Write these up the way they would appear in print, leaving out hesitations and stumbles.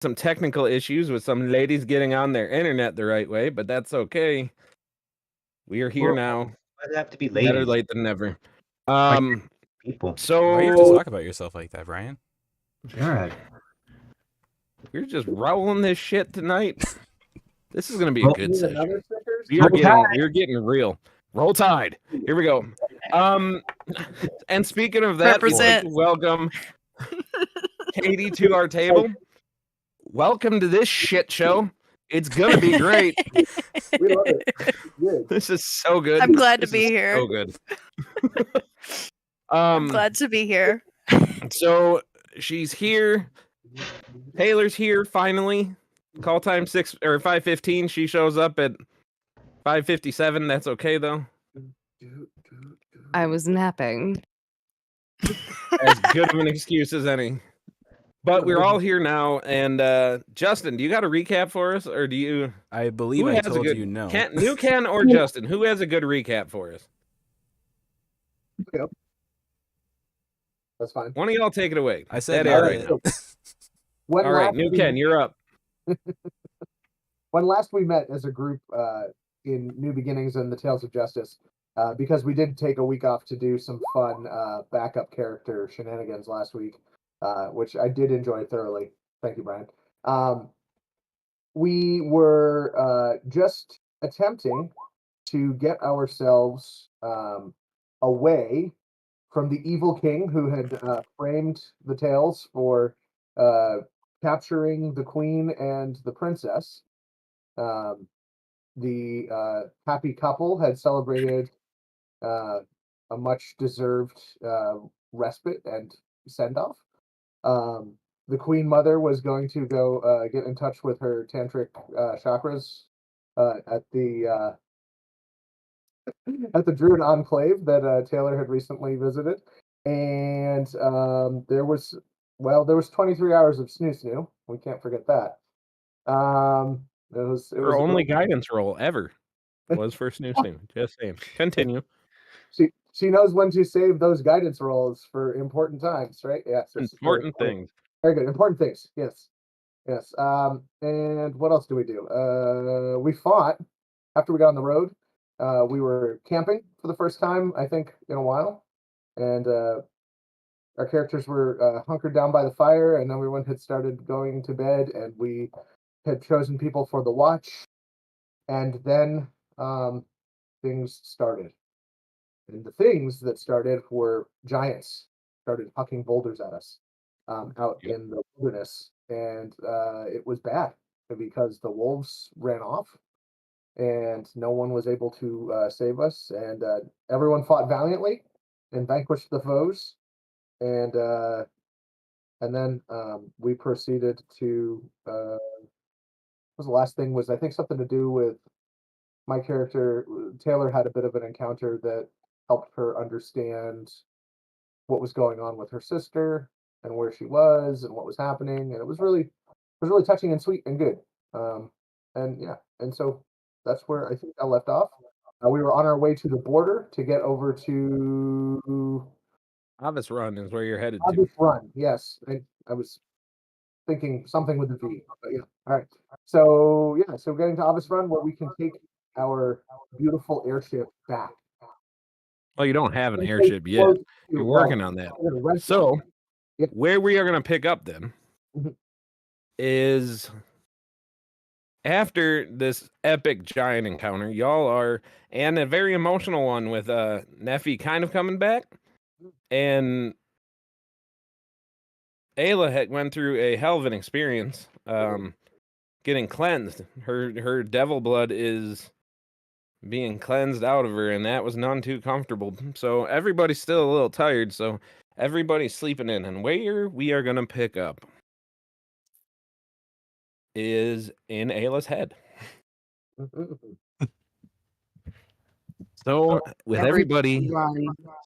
some technical issues with some ladies getting on their internet the right way, but that's okay. We are here now. Why does it have to be Better ladies? late than never. People. So Why do you have to talk about yourself like that, Brian? God. we're just rolling this shit tonight. This is gonna be a good session. Another Snickers? We're getting real. Roll Tide. Here we go. And speaking of that, we'd like to welcome Katie to our table. Welcome to this shit show. It's gonna be great. We love it. Good. This is so good. I'm glad to This be is here. So good. I'm glad to be here. So she's here. Taylor's here finally. Call time 5:15. She shows up at 5:57. That's okay though. I was napping. As good of an excuse as any. But we're all here now, and Justin, do you got a recap for us, or do you? I believe I told you no. Ken or Justin, who has a good recap for us? Yep. That's fine. One of y'all take it away. I said that right now. All right, New Ken, you're up. When last we met as a group in New Beginnings and the Tales of Justice, because we did take a week off to do some fun backup character shenanigans last week, which I did enjoy thoroughly. Thank you, Brian. We were just attempting to get ourselves away from the evil king who had framed the tales for capturing the queen and the princess. The happy couple had celebrated a much deserved respite and send off. The queen mother was going to go get in touch with her tantric chakras at the Druid Enclave that Taylor had recently visited, and there was 23 hours of snoo. We can't forget that. It was Her only guidance roll ever was for snoo. Just saying. Continue. She knows when to save those guidance rolls for important times, right? Yes. Important things. Very good. Important things. Yes. And what else do we do? We fought after we got on the road. We were camping for the first time, I think, in a while. And our characters were hunkered down by the fire, and everyone had started going to bed, and we had chosen people for the watch. And then things started. And the things that started were giants started hucking boulders at us out in the wilderness. And it was bad because the wolves ran off and no one was able to save us. And everyone fought valiantly and vanquished the foes. And then we proceeded to, what was the last thing was, I think, something to do with my character. Taylor had a bit of an encounter that helped her understand what was going on with her sister and where she was and what was happening, and it was really touching and sweet and good. And so that's where I think I left off. We were on our way to the border to get over to Avis Run is where you're headed to. Avis Run, yes. I was thinking something with a V, but yeah. All right. So getting to Avis Run where we can take our beautiful airship back. Well, you don't have an airship yet. You're working on that. So, where we are going to pick up then is after this epic giant encounter, y'all are, and a very emotional one with Neffy kind of coming back, and Ayla had went through a hell of an experience getting cleansed. Her devil blood is being cleansed out of her, and that was none too comfortable. So everybody's still a little tired, so everybody's sleeping in. And where we are going to pick up is in Ayla's head. So with everybody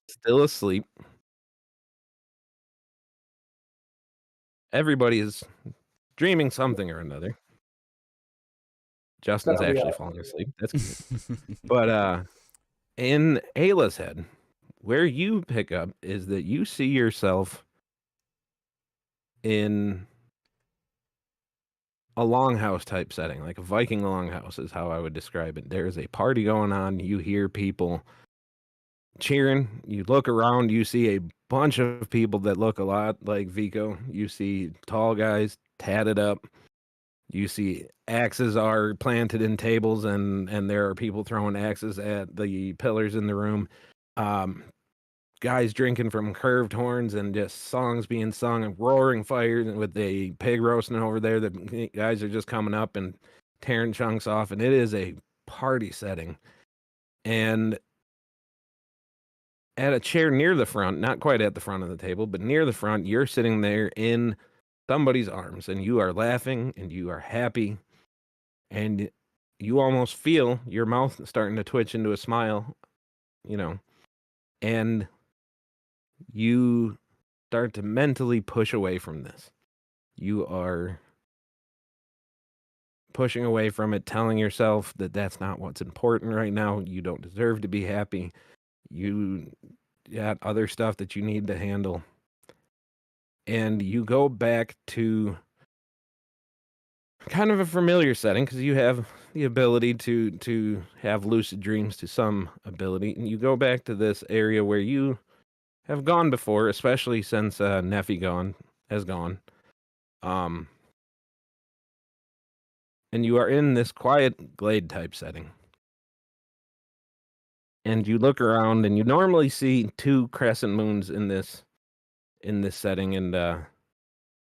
still asleep, everybody is dreaming something or another. Justin's actually falling asleep. That's good. But in Ayla's head, where you pick up is that you see yourself in a longhouse type setting, like a Viking longhouse is how I would describe it. There's a party going on. You hear people cheering. You look around. You see a bunch of people that look a lot like Vico. You see tall guys tatted up. You see axes are planted in tables, and there are people throwing axes at the pillars in the room. Guys drinking from curved horns and just songs being sung and roaring fires with a pig roasting over there. The guys are just coming up and tearing chunks off, and it is a party setting. And at a chair near the front, not quite at the front of the table, but near the front, you're sitting there in somebody's arms, and you are laughing and you are happy, and you almost feel your mouth starting to twitch into a smile, and you start to mentally push away from this. You are pushing away from it, telling yourself that that's not what's important right now. You don't deserve to be happy. You got other stuff that you need to handle. And you go back to kind of a familiar setting because you have the ability to have lucid dreams to some ability. And you go back to this area where you have gone before, especially since Neffy has gone. And you are in this quiet glade type setting. And you look around and you normally see 2 crescent moons in this setting, and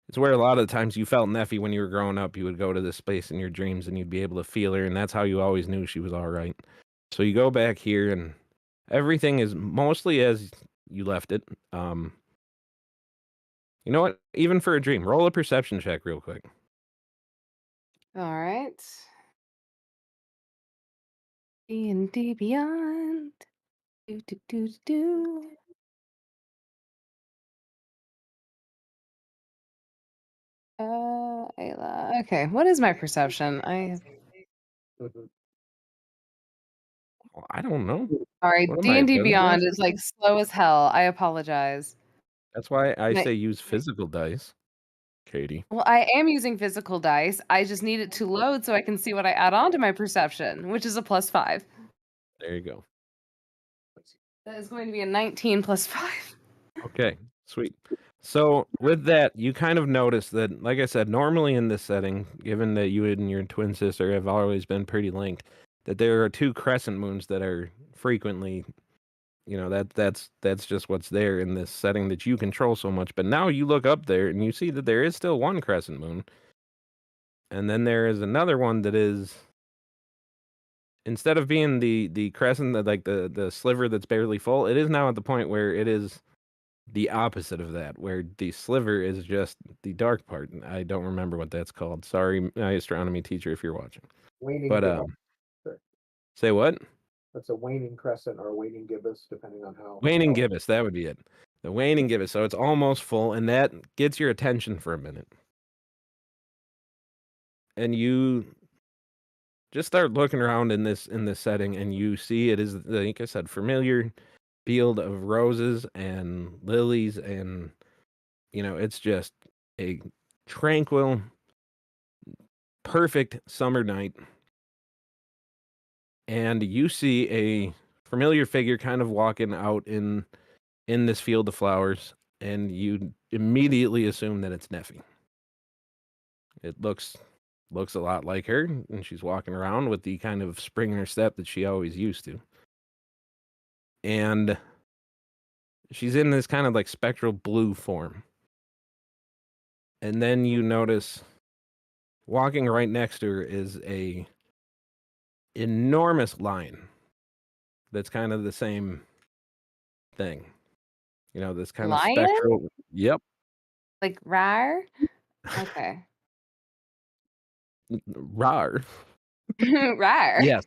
it's where a lot of the times you felt Neffy when you were growing up. You would go to this space in your dreams and you'd be able to feel her, and that's how you always knew she was all right. So you go back here and everything is mostly as you left it. You know what? Even for a dream, roll a perception check real quick. All right. D&D Beyond. Do, do, do, do. Ayla. Okay, what is my perception? I don't know. All right, What am I, D&D physical? Beyond is like slow as hell. I apologize. That's why I say use physical dice, Katie. Well, I am using physical dice. I just need it to load so I can see what I add on to my perception, which is a +5. There you go. That is going to be a 19 + 5. Okay, sweet. So with that, you kind of notice that, like I said, normally in this setting, given that you and your twin sister have always been pretty linked, that there are 2 crescent moons that are frequently, that's just what's there in this setting that you control so much. But now you look up there and you see that there is still 1 crescent moon. And then there is another one that is, instead of being the crescent, like the sliver that's barely full, it is now at the point where it is the opposite of that, where the sliver is just the dark part. I don't remember what that's called. Sorry, my astronomy teacher, if you're watching. Waning But gibbous. say what? That's a waning crescent or a waning gibbous, depending on how. Waning gibbous, that would be it. The waning gibbous. So it's almost full, and that gets your attention for a minute. And you just start looking around in this setting, and you see it is, like I said, familiar field of roses and lilies, and it's just a tranquil, perfect summer night. And you see a familiar figure kind of walking out in this field of flowers, and you immediately assume that it's Neffy. It looks a lot like her, and she's walking around with the kind of spring in her step that she always used to. And she's in this kind of like spectral blue form. And then you notice walking right next to her is a enormous lion that's kind of the same thing. This kind of Lion? spectral. Yep. Like rar? Okay. Rar. Rar. Yes.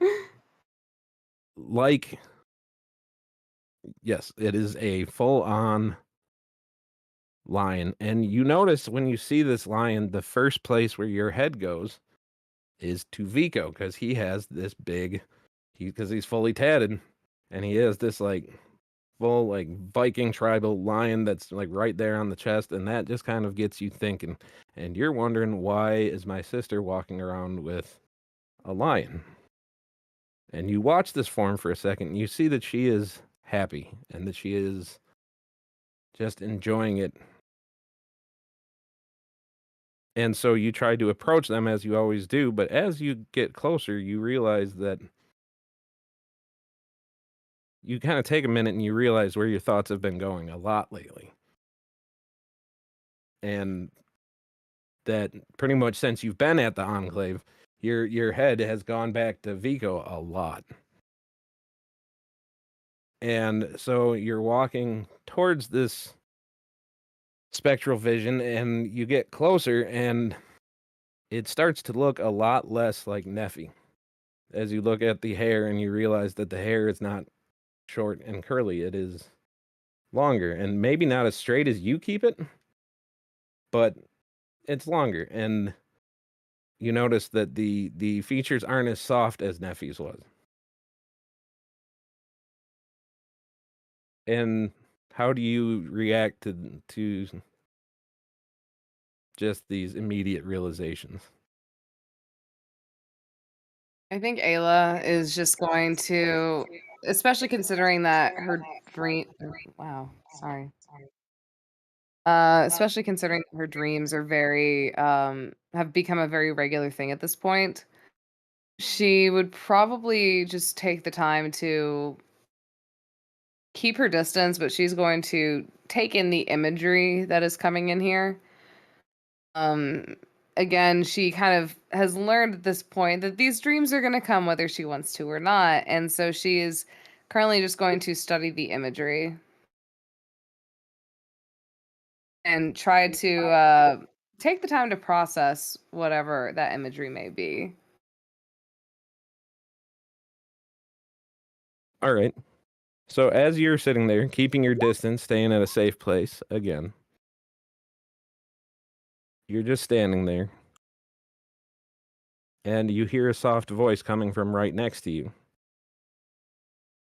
Yes, it is a full-on lion. And you notice when you see this lion, the first place where your head goes is to Vico, because he has this big, because he's fully tatted, and he has this like full like Viking tribal lion that's like right there on the chest, and that just kind of gets you thinking. And you're wondering, why is my sister walking around with a lion? And you watch this form for a second, and you see that she is happy and that she is just enjoying it. And so you try to approach them as you always do, but as you get closer, you realize that you kind of take a minute and you realize where your thoughts have been going a lot lately. And that pretty much since you've been at the Enclave, your head has gone back to Vico a lot. And so you're walking towards this spectral vision, and you get closer, and it starts to look a lot less like Neffy. As you look at the hair, and you realize that the hair is not short and curly, it is longer, and maybe not as straight as you keep it, but it's longer. And you notice that the features aren't as soft as Neffy's was. And how do you react to just these immediate realizations? I think Ayla is just going to, especially considering that her dream. Wow, sorry. Especially considering her dreams are very have become a very regular thing at this point. She would probably just take the time to keep her distance, but she's going to take in the imagery that is coming in here. Again, she kind of has learned at this point that these dreams are going to come whether she wants to or not, and so she is currently just going to study the imagery and try to take the time to process whatever that imagery may be. All right. So as you're sitting there, keeping your distance, staying at a safe place, again, you're just standing there, and you hear a soft voice coming from right next to you,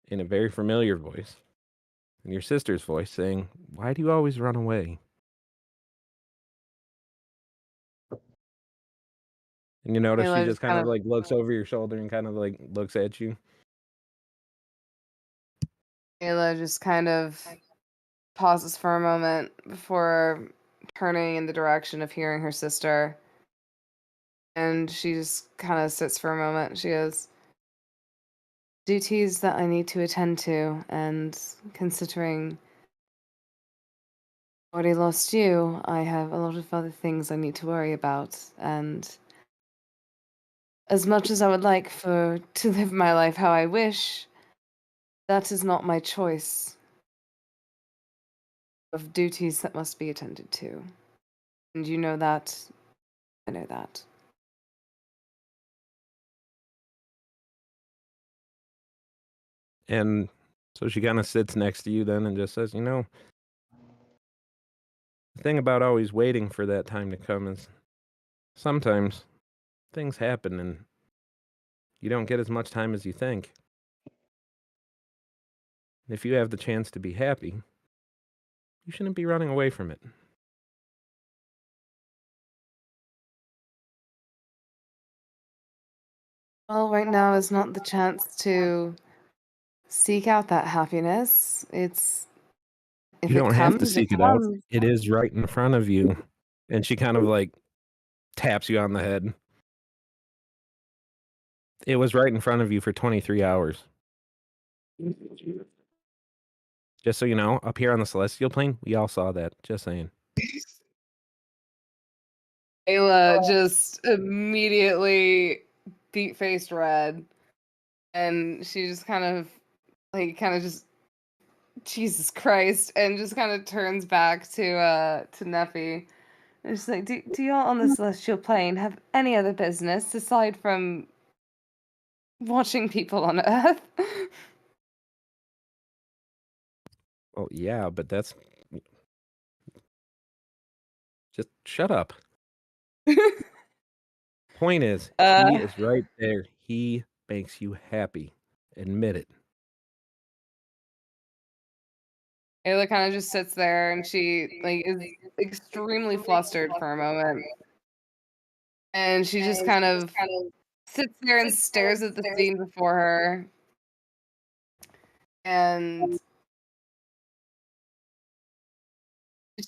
in a very familiar voice, and your sister's voice saying, "Why do you always run away?" And you notice she Ayla just just kind kind of of like looks over your shoulder and kind of like looks at you. Ayla just kind of pauses for a moment before turning in the direction of hearing her sister. And she just kind of sits for a moment. She goes, duties that I need to attend to, and considering I already lost you, I have a lot of other things I need to worry about. And as much as I would like to live my life how I wish, that is not my choice of duties that must be attended to. And you know that. I know that. And so she kind of sits next to you then and just says, the thing about always waiting for that time to come is sometimes things happen and you don't get as much time as you think. If you have the chance to be happy, you shouldn't be running away from it. Well, right now is not the chance to seek out that happiness. It's if You it don't have to comes, it seek it out. comes. It is right in front of you. And she kind of like taps you on the head. It was right in front of you for 23 hours. Just so you know, up here on the Celestial Plane, we all saw that. Just saying. Ayla just immediately beat-faced red, and she just kind of just Jesus Christ, and just kind of turns back to Neffy. And she's like, do y'all on the Celestial Plane have any other business aside from watching people on Earth? Well, yeah, but that's... Just shut up. Point is, he is right there. He makes you happy. Admit it. Ayla kind of just sits there and she is extremely flustered for a moment. And she just kind of sits there and stares at the scene before her. And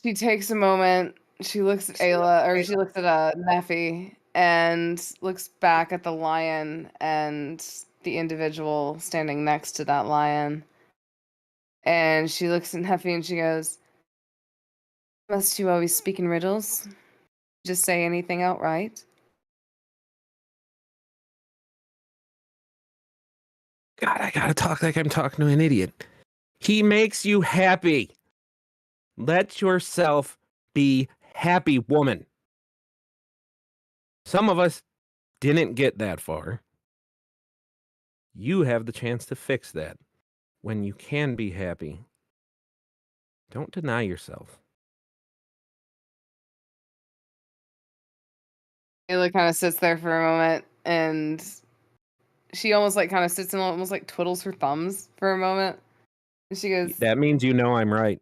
she takes a moment. She looks at Ayla, or she looks at Neffy, and looks back at the lion and the individual standing next to that lion. And she looks at Neffy and she goes, "Must you always speak in riddles? Just say anything outright?" God, I gotta talk like I'm talking to an idiot. He makes you happy. Let yourself be happy, woman. Some of us didn't get that far. You have the chance to fix that when you can be happy. Don't deny yourself. Ayla kind of sits there for a moment, and she almost kind of sits and almost twiddles her thumbs for a moment. And she goes, That means you know I'm right.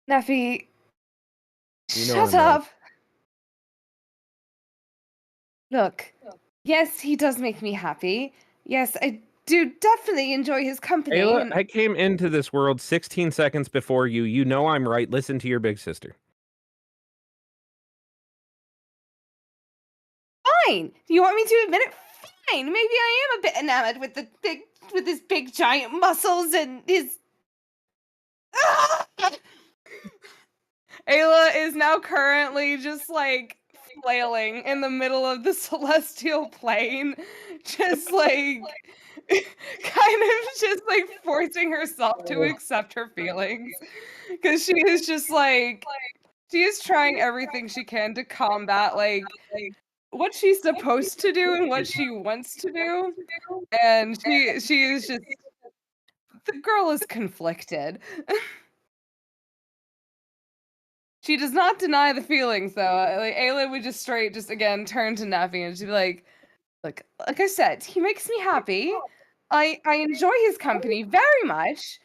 "Neffy, You know shut I'm right. up. Look, yes, he does make me happy. Yes, I do definitely enjoy his company. Ayla, I came into this world 16 seconds before you. You know I'm right. Listen to your big sister. Fine. Do you want me to admit it? Fine. Maybe I am a bit enamored with his big giant muscles and his. Ayla is now currently just flailing in the middle of the celestial plane, just kind of just forcing herself to accept her feelings, because she is just she is trying everything she can to combat what she's supposed to do and what she wants to do, and she is just, the girl is conflicted. She does not deny the feelings, though. Ayla would just again turn to Neffy and she'd be like I said, he makes me happy. I enjoy his company very much,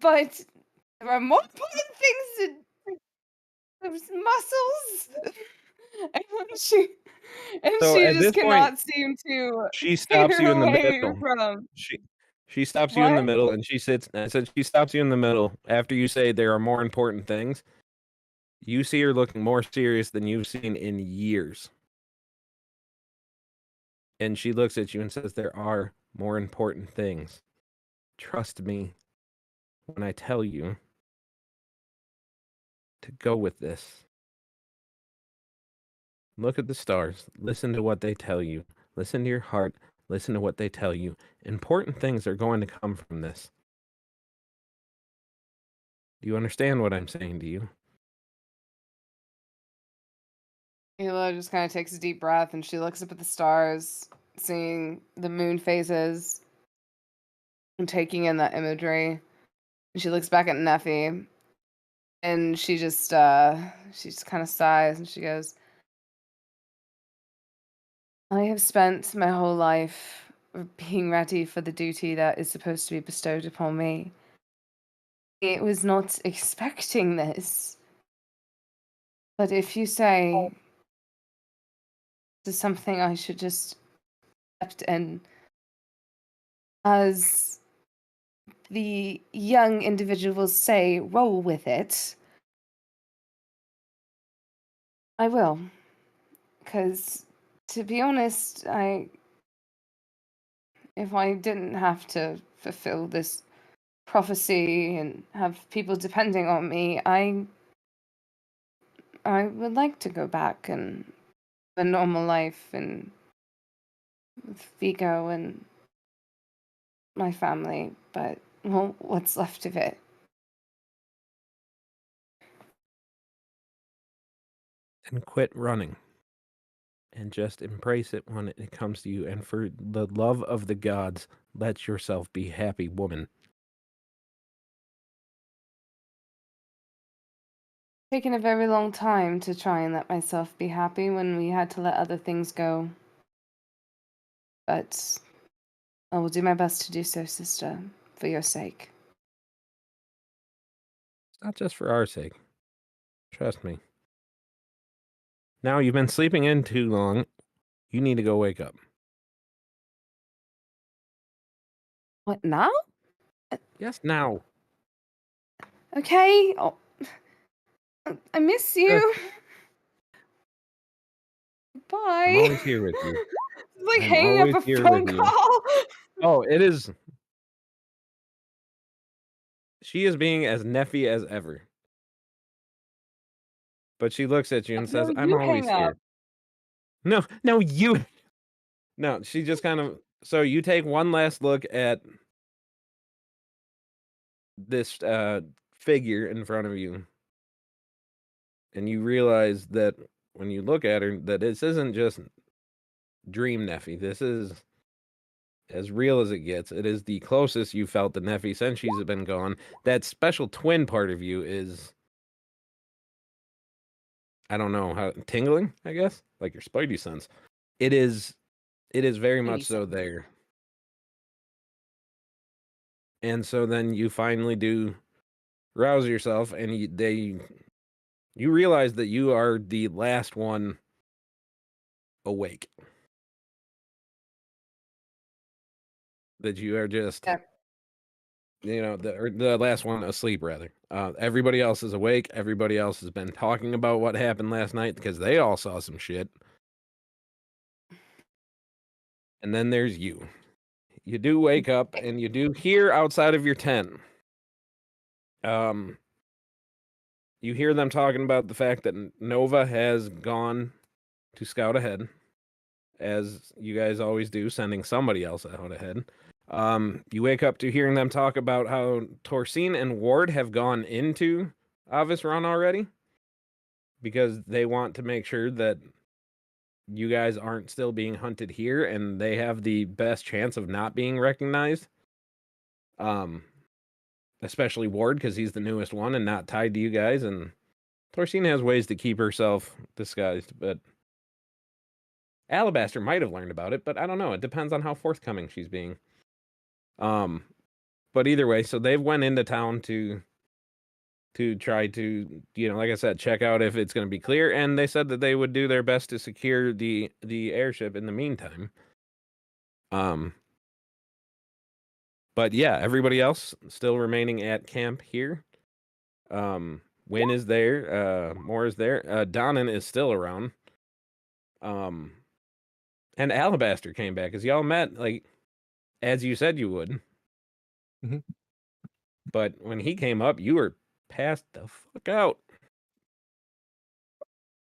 but there are more important things than those muscles." And she So at just this point, cannot seem to she get stops her you in the away middle. from. She stops you in the What? middle and she sits. I said she stops you in the middle after you say there are more important things. You see her looking more serious than you've seen in years. And she looks at you and says, there are more important things. Trust me when I tell you to go with this. Look at the stars. Listen to what they tell you. Listen to your heart. Listen to what they tell you. Important things are going to come from this. Do you understand what I'm saying to you? Ayla just kind of takes a deep breath and she looks up at the stars, seeing the moon phases and taking in that imagery. And she looks back at Neffy and she just kind of sighs and she goes, "I have spent my whole life being ready for the duty that is supposed to be bestowed upon me. It was not expecting this. But if you say this is something I should just accept and, as the young individuals say, roll with it, I will. Because, to be honest, if I didn't have to fulfill this prophecy and have people depending on me, I would like to go back and live a normal life and with Vigo and my family, but, well, what's left of it?" And quit running. And just embrace it when it comes to you. And for the love of the gods, let yourself be happy, woman. Taken a very long time to try and let myself be happy when we had to let other things go. But I will do my best to do so, sister, for your sake. Not just for our sake. Trust me. Now you've been sleeping in too long. You need to go wake up. What now? Yes, now. Okay. Oh, I miss you. Bye. I'm always here with you. It's like I'm hanging up always a here phone with you. call. Oh, it is. She is being as Neffy as ever. But she looks at you and says, No, I'm you always hang here. up. No, you. No, she just kind of. So you take one last look at this figure in front of you. And you realize that when you look at her, that this isn't just Dream Neffy. This is as real as it gets. It is the closest you felt to Neffy since she's been gone. That special twin part of you is, I don't know how, tingling, I guess, like your Spidey sense. It is very much so there. And so then you finally do rouse yourself, and you realize that you are the last one awake. That you are just, the last one asleep, rather. Everybody else is awake. Everybody else has been talking about what happened last night because they all saw some shit. And then there's you. You do wake up, and you do hear outside of your tent. You hear them talking about the fact that Nova has gone to scout ahead, as you guys always do, sending somebody else out ahead. You wake up to hearing them talk about how Torsine and Ward have gone into Avis Run already because they want to make sure that you guys aren't still being hunted here and they have the best chance of not being recognized. Especially Ward, because he's the newest one and not tied to you guys, and Torsine has ways to keep herself disguised, but Alabaster might have learned about it, but I don't know. It depends on how forthcoming she's being. But either way, so they've went into town to try to, like I said, check out if it's going to be clear, and they said that they would do their best to secure the airship in the meantime. But yeah, everybody else still remaining at camp here. Wynn is there, Moore is there, Donnan is still around. And Alabaster came back, as y'all met, like, as you said you would. Mm-hmm. But when he came up, you were passed the fuck out.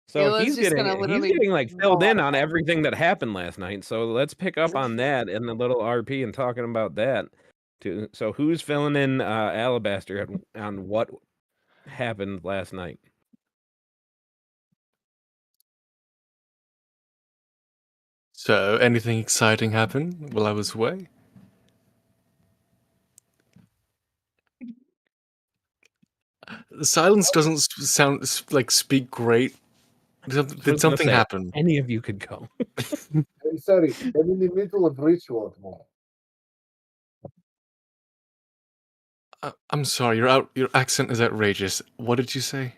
So he's getting like filled in on everything that happened last night. So let's pick up on that in the little RP and talking about that too. So who's filling in Alabaster on what happened last night? So, anything exciting happen while I was away? The silence doesn't sound like speak great. Did something happen? Any of you could go. I'm sorry, I'm in the middle of ritual at the moment. I'm sorry, your accent is outrageous. What did you say?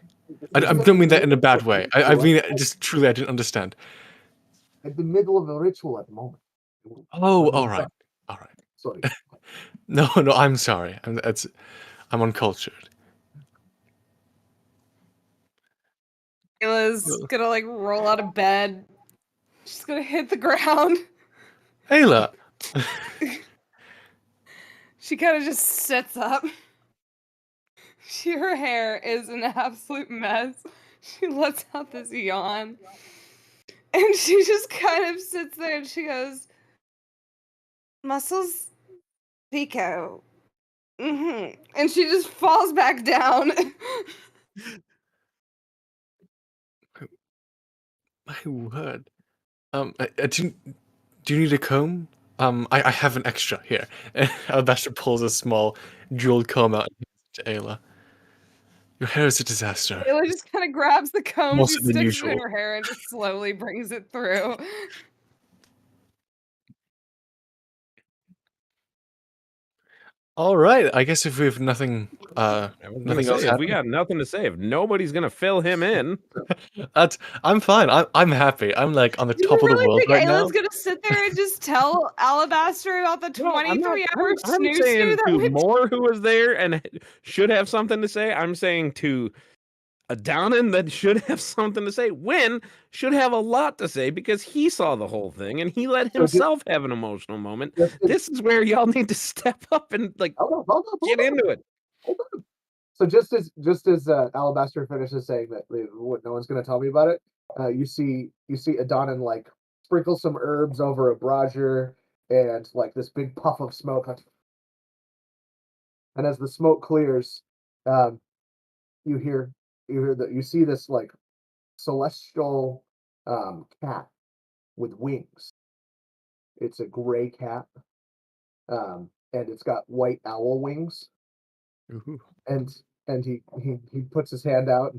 I don't mean that in a bad way. I mean, just truly, I didn't understand. At the middle of a ritual at the moment. Oh, all right. Sorry. No, I'm sorry. I'm uncultured. Ayla's gonna like roll out of bed. She's gonna hit the ground. Ayla! She kind of just sits up. Her hair is an absolute mess. She lets out this yawn. And she just kind of sits there and she goes, "Muscles, Pico." Mm-hmm. And she just falls back down. My word. Do you need a comb? I have an extra here. Alabaster pulls a small jeweled comb out to Ayla. Your hair is a disaster. Ayla just kind of grabs the comb, More she so than sticks it in usual. her hair, and just slowly brings it through. All right. I guess if we have nothing, I was gonna nothing say, else if we happening, got nothing to say, if nobody's gonna fill him in, I'm fine. I'm happy. I'm like on the Do you top of the really world think right now. Ayla's gonna sit there and just tell Alabaster about the no, I'm not. 23-hour I'm snooze saying that to went Moore, who was there and should have something to say. I'm saying to a Downen that should have something to say. Wynn should have a lot to say because he saw the whole thing and he let himself have an emotional moment. This is where y'all need to step up and like get into it. Hold on. So just as Alabaster finishes saying that no one's going to tell me about it, you see Adonin like sprinkle some herbs over a brazier and like this big puff of smoke. And as the smoke clears, um, you see this like celestial cat with wings. It's a gray cat, and it's got white owl wings. Ooh. And he puts his hand out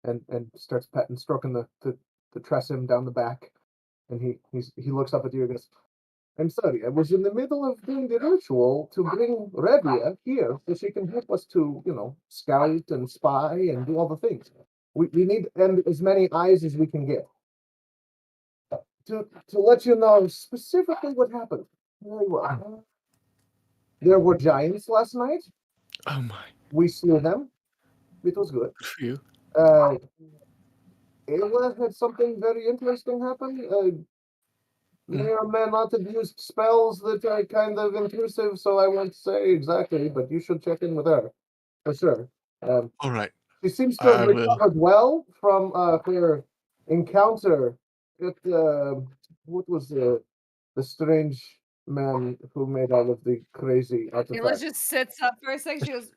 and starts stroking the tressym down the back, and he looks up at you and goes, "I'm sorry, I was in the middle of doing the ritual to bring Revia here so she can help us to, scout and spy and do all the things. We need as many eyes as we can get. To let you know specifically what happened. Very well. There were giants last night. Oh my. We slew them. It was good. Good for you. Ayla had something very interesting happen. May or may not have used spells that are kind of intrusive, so I won't say exactly, but you should check in with her for sure. All right. She seems to have I will. recovered well from her encounter at what was the strange man who made all of the crazy Ayla artifacts. just sits up for a second. She goes,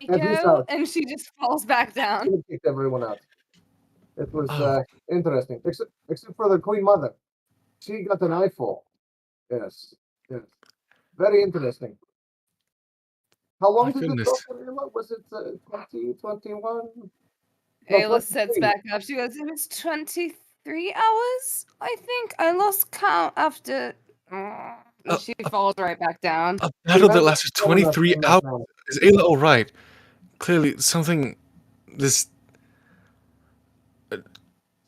At his "Fico," house. and she just falls back down. He kicked everyone out. It was Oh. interesting, except for the Queen Mother. She got an eyeful. Yes, yes, very interesting. How long My did it goodness. go for Ayla? Was it 20, 21? Ayla sits back up. She goes, "It was 23 hours, I think. I lost count after." And she falls right back down. A battle that lasted 23 hours. Is Ayla all right? Clearly, something. This.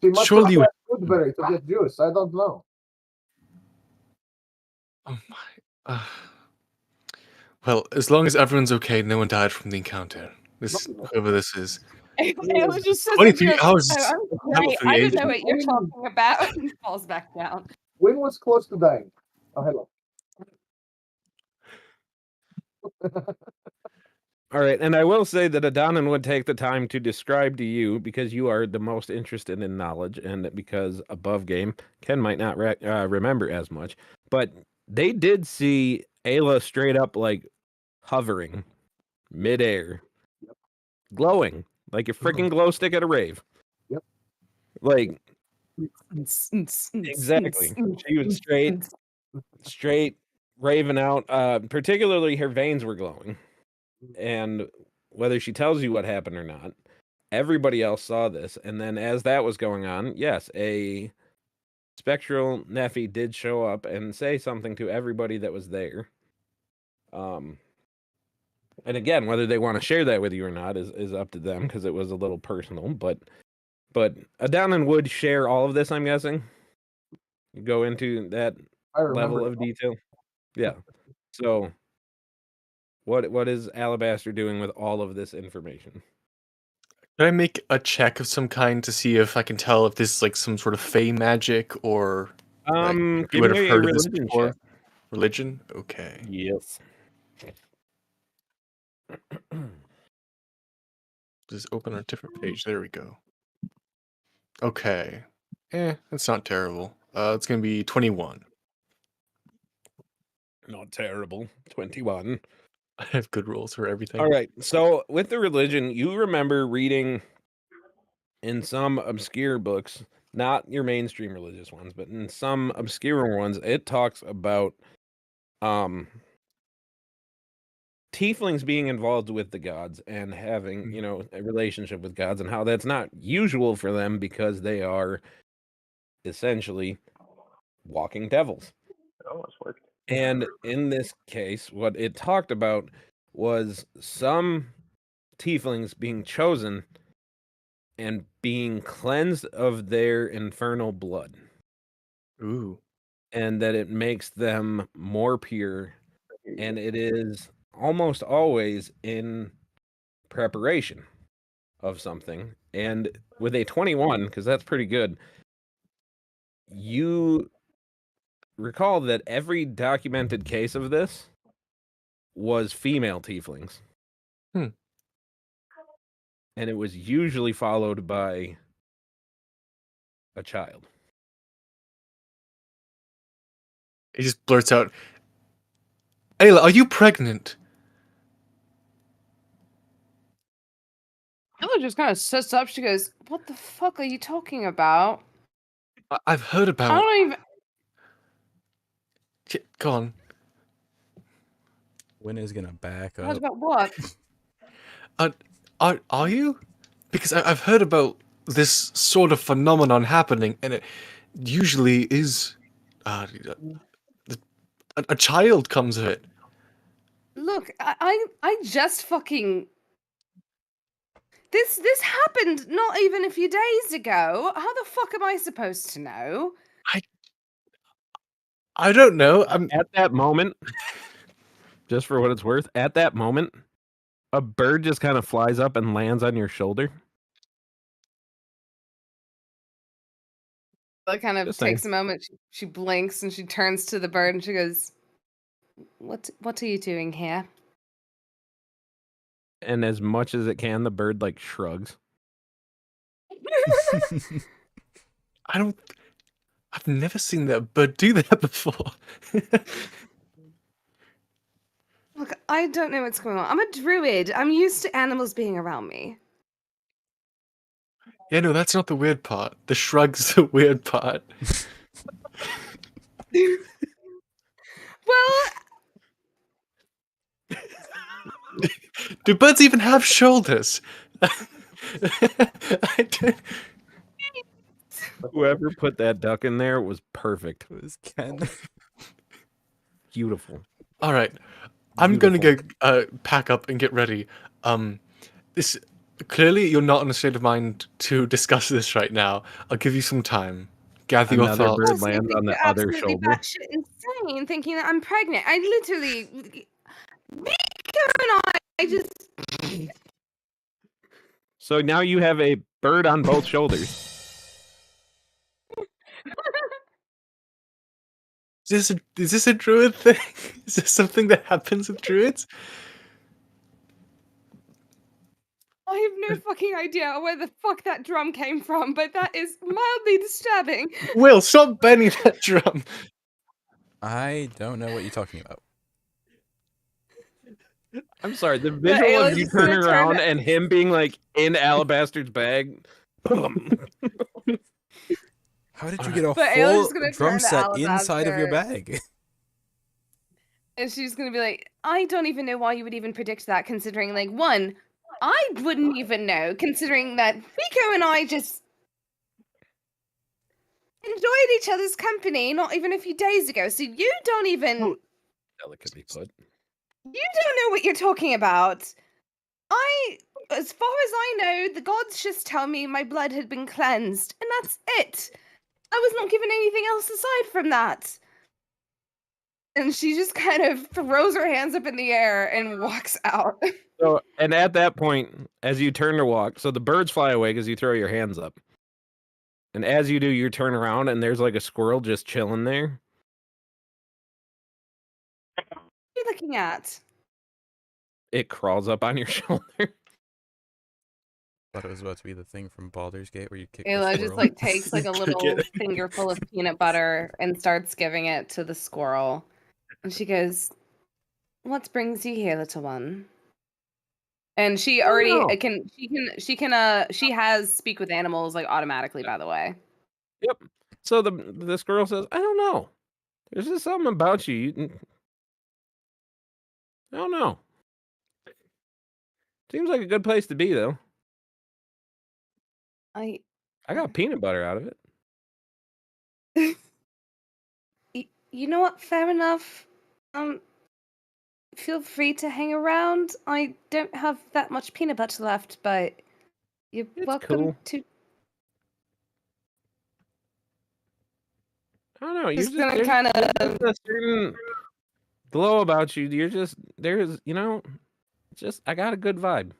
She must surely have you. Woodbury to get juice. I don't know. Oh my. Well, as long as everyone's okay, no one died from the encounter. Whoever this is. Ayla just says, 23 hours. "I'm great. I don't know what you're talking about," and falls back down. Wynn was close to dying. Oh, hello. All right, and I will say that Adonin would take the time to describe to you because you are the most interested in knowledge, and because above game, Ken might not remember as much, but they did see Ayla straight up like hovering midair, glowing like a freaking glow stick at a rave. Yep. Like exactly, she was straight raving out. Particularly, her veins were glowing. And whether she tells you what happened or not, everybody else saw this. And then as that was going on, yes, a spectral Nephi did show up and say something to everybody that was there. And again, whether they want to share that with you or not is up to them because it was a little personal. But Adonin would share all of this, I'm guessing. You go into that level of detail. Yeah. So what is Alabaster doing with all of this information? Can I make a check of some kind to see if I can tell if this is like some sort of fey magic or like, Give you would me have a heard of this religion before? check. Religion? Okay. Yes. Just open a different page. There we go. Okay. It's not terrible. It's gonna be 21. Not terrible. 21. I have good rules for everything. All right. So with the religion, you remember reading in some obscure books, not your mainstream religious ones, but in some obscure ones, it talks about tieflings being involved with the gods and having, a relationship with gods, and how that's not usual for them because they are essentially walking devils. It almost worked. And in this case, what it talked about was some tieflings being chosen and being cleansed of their infernal blood. Ooh. And that it makes them more pure. And it is almost always in preparation of something. And with a 21, because that's pretty good, you recall that every documented case of this was female tieflings. Hmm. And it was usually followed by a child. He just blurts out, Ayla, are you pregnant? Ella just kind of sits up. She goes, "What the fuck are you talking about?" I've heard I about... don't even. Go on. Winner's gonna back Heard up. about what? Are you? Because I've heard about this sort of phenomenon happening, and it usually is a child comes of it. Look, I just fucking. This happened not even a few days ago. How the fuck am I supposed to know? I don't know. At that moment, just for what it's worth, at that moment, a bird just kind of flies up and lands on your shoulder. Ella kind of Just takes saying. a moment. She blinks and she turns to the bird and she goes, What are you doing here?" And as much as it can, the bird like shrugs. I've never seen that bird do that before. Look, I don't know what's going on. I'm a druid. I'm used to animals being around me. Yeah, no, that's not the weird part. The shrug's the weird part. Well, Do birds even have shoulders? Whoever put that duck in there was perfect. It was Ken. Beautiful. All right, I'm gonna go Beautiful. pack up and get ready. This clearly you're not in a state of mind to discuss this right now. I'll give you some time. Gather your Another thoughts. bird also, I lands think on the you're other absolutely shoulder. batshit insane thinking that I'm pregnant. I literally. Miko and I just. So now you have a bird on both shoulders. Is this a druid thing? Is this something that happens with druids? I have no fucking idea where the fuck that drum came from, but that is mildly disturbing. Will, stop banging that drum. I don't know what you're talking about. I'm sorry, the visual Ayla's of you just gonna turning turn around to- and him being like in Alabaster's bag. How did you get a But Ayla's full just gonna drum turn to set inside of your Alabaster. bag? And she's gonna be like, I don't even know why you would even predict that, considering, like, one, I wouldn't even know, considering that Miko and I just enjoyed each other's company not even a few days ago, so you don't even... Delicately put. You don't know what you're talking about. As far as I know, the gods just tell me my blood had been cleansed, and that's it. I was not given anything else aside from that. And she just kind of throws her hands up in the air and walks out. So, and at that point, as you turn to walk, so the birds fly away because you throw your hands up. And as you do, you turn around and there's like a squirrel just chilling there. What are you looking at? It crawls up on your shoulder. Thought it was about to be the thing from Baldur's Gate where you kick Ayla the just squirrel. like takes like a Kick little it. fingerful of peanut butter and starts giving it to the squirrel. And she goes, "What brings you here, little one?" And she already she has speak with animals like automatically, by the way. Yep. So the squirrel says, I don't know. There's just something about you. I don't know. Seems like a good place to be, though. I got peanut butter out of it. You know what? Fair enough. feel free to hang around. I don't have that much peanut butter left, but you're It's welcome cool. to. I don't know. You're Just just gonna there's kind of. a certain glow about you. You're just there's just I got a good vibe.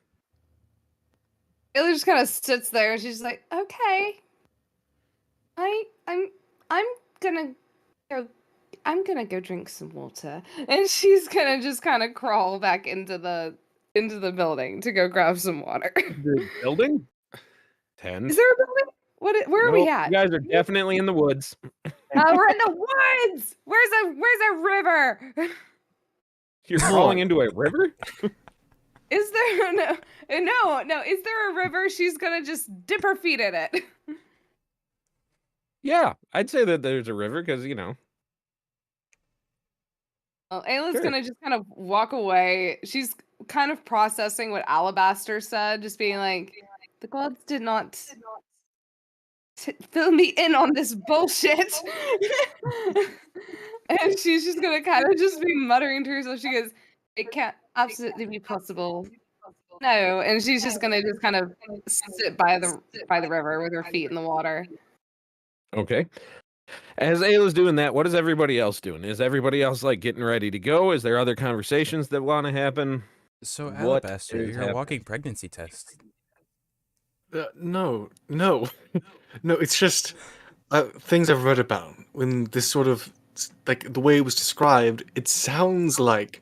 Ayla just kind of sits there, and she's like, "Okay, I'm gonna go. I'm gonna go drink some water," and she's gonna just kind of crawl back into the building to go grab some water. The building? 10. Is there a building? Where are we Nope, at? you guys are definitely in the woods. We're in the woods. Where's a river? You're falling into a river? Is there no? Is there a river? She's gonna just dip her feet in it. Yeah, I'd say that there's a river because Well, Ayla's Sure. gonna just kind of walk away. She's kind of processing what Alabaster said, just being like, the gods did not fill me in on this bullshit. And she's just gonna kind of just be muttering to herself. She goes, it can't absolutely be possible. No, and she's just gonna just kind of sit by the river with her feet in the water. Okay. As Ayla's doing that, what is everybody else doing? Is everybody else like getting ready to go? Is there other conversations that want to happen? So, What Alabaster, is you're a happening? walking pregnancy test. No. It's just things I've read about. When this sort of like the way it was described, it sounds like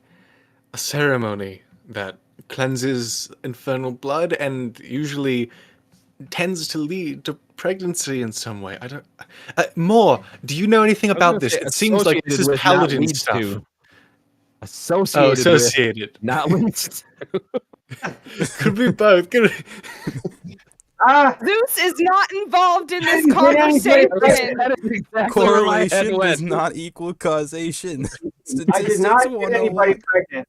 a ceremony that cleanses infernal blood and usually tends to lead to pregnancy in some way. I don't. More. Do you know anything I was about gonna this? say It seems like this associated is with, not paladin leads stuff. to. Oh, Associated with, associated. not leads to. Could be both. Could Zeus is not involved in this Didn't get anybody conversation. That is exactly where my head Correlation does went. not equal causation. I did not Statistics get anybody 101. pregnant.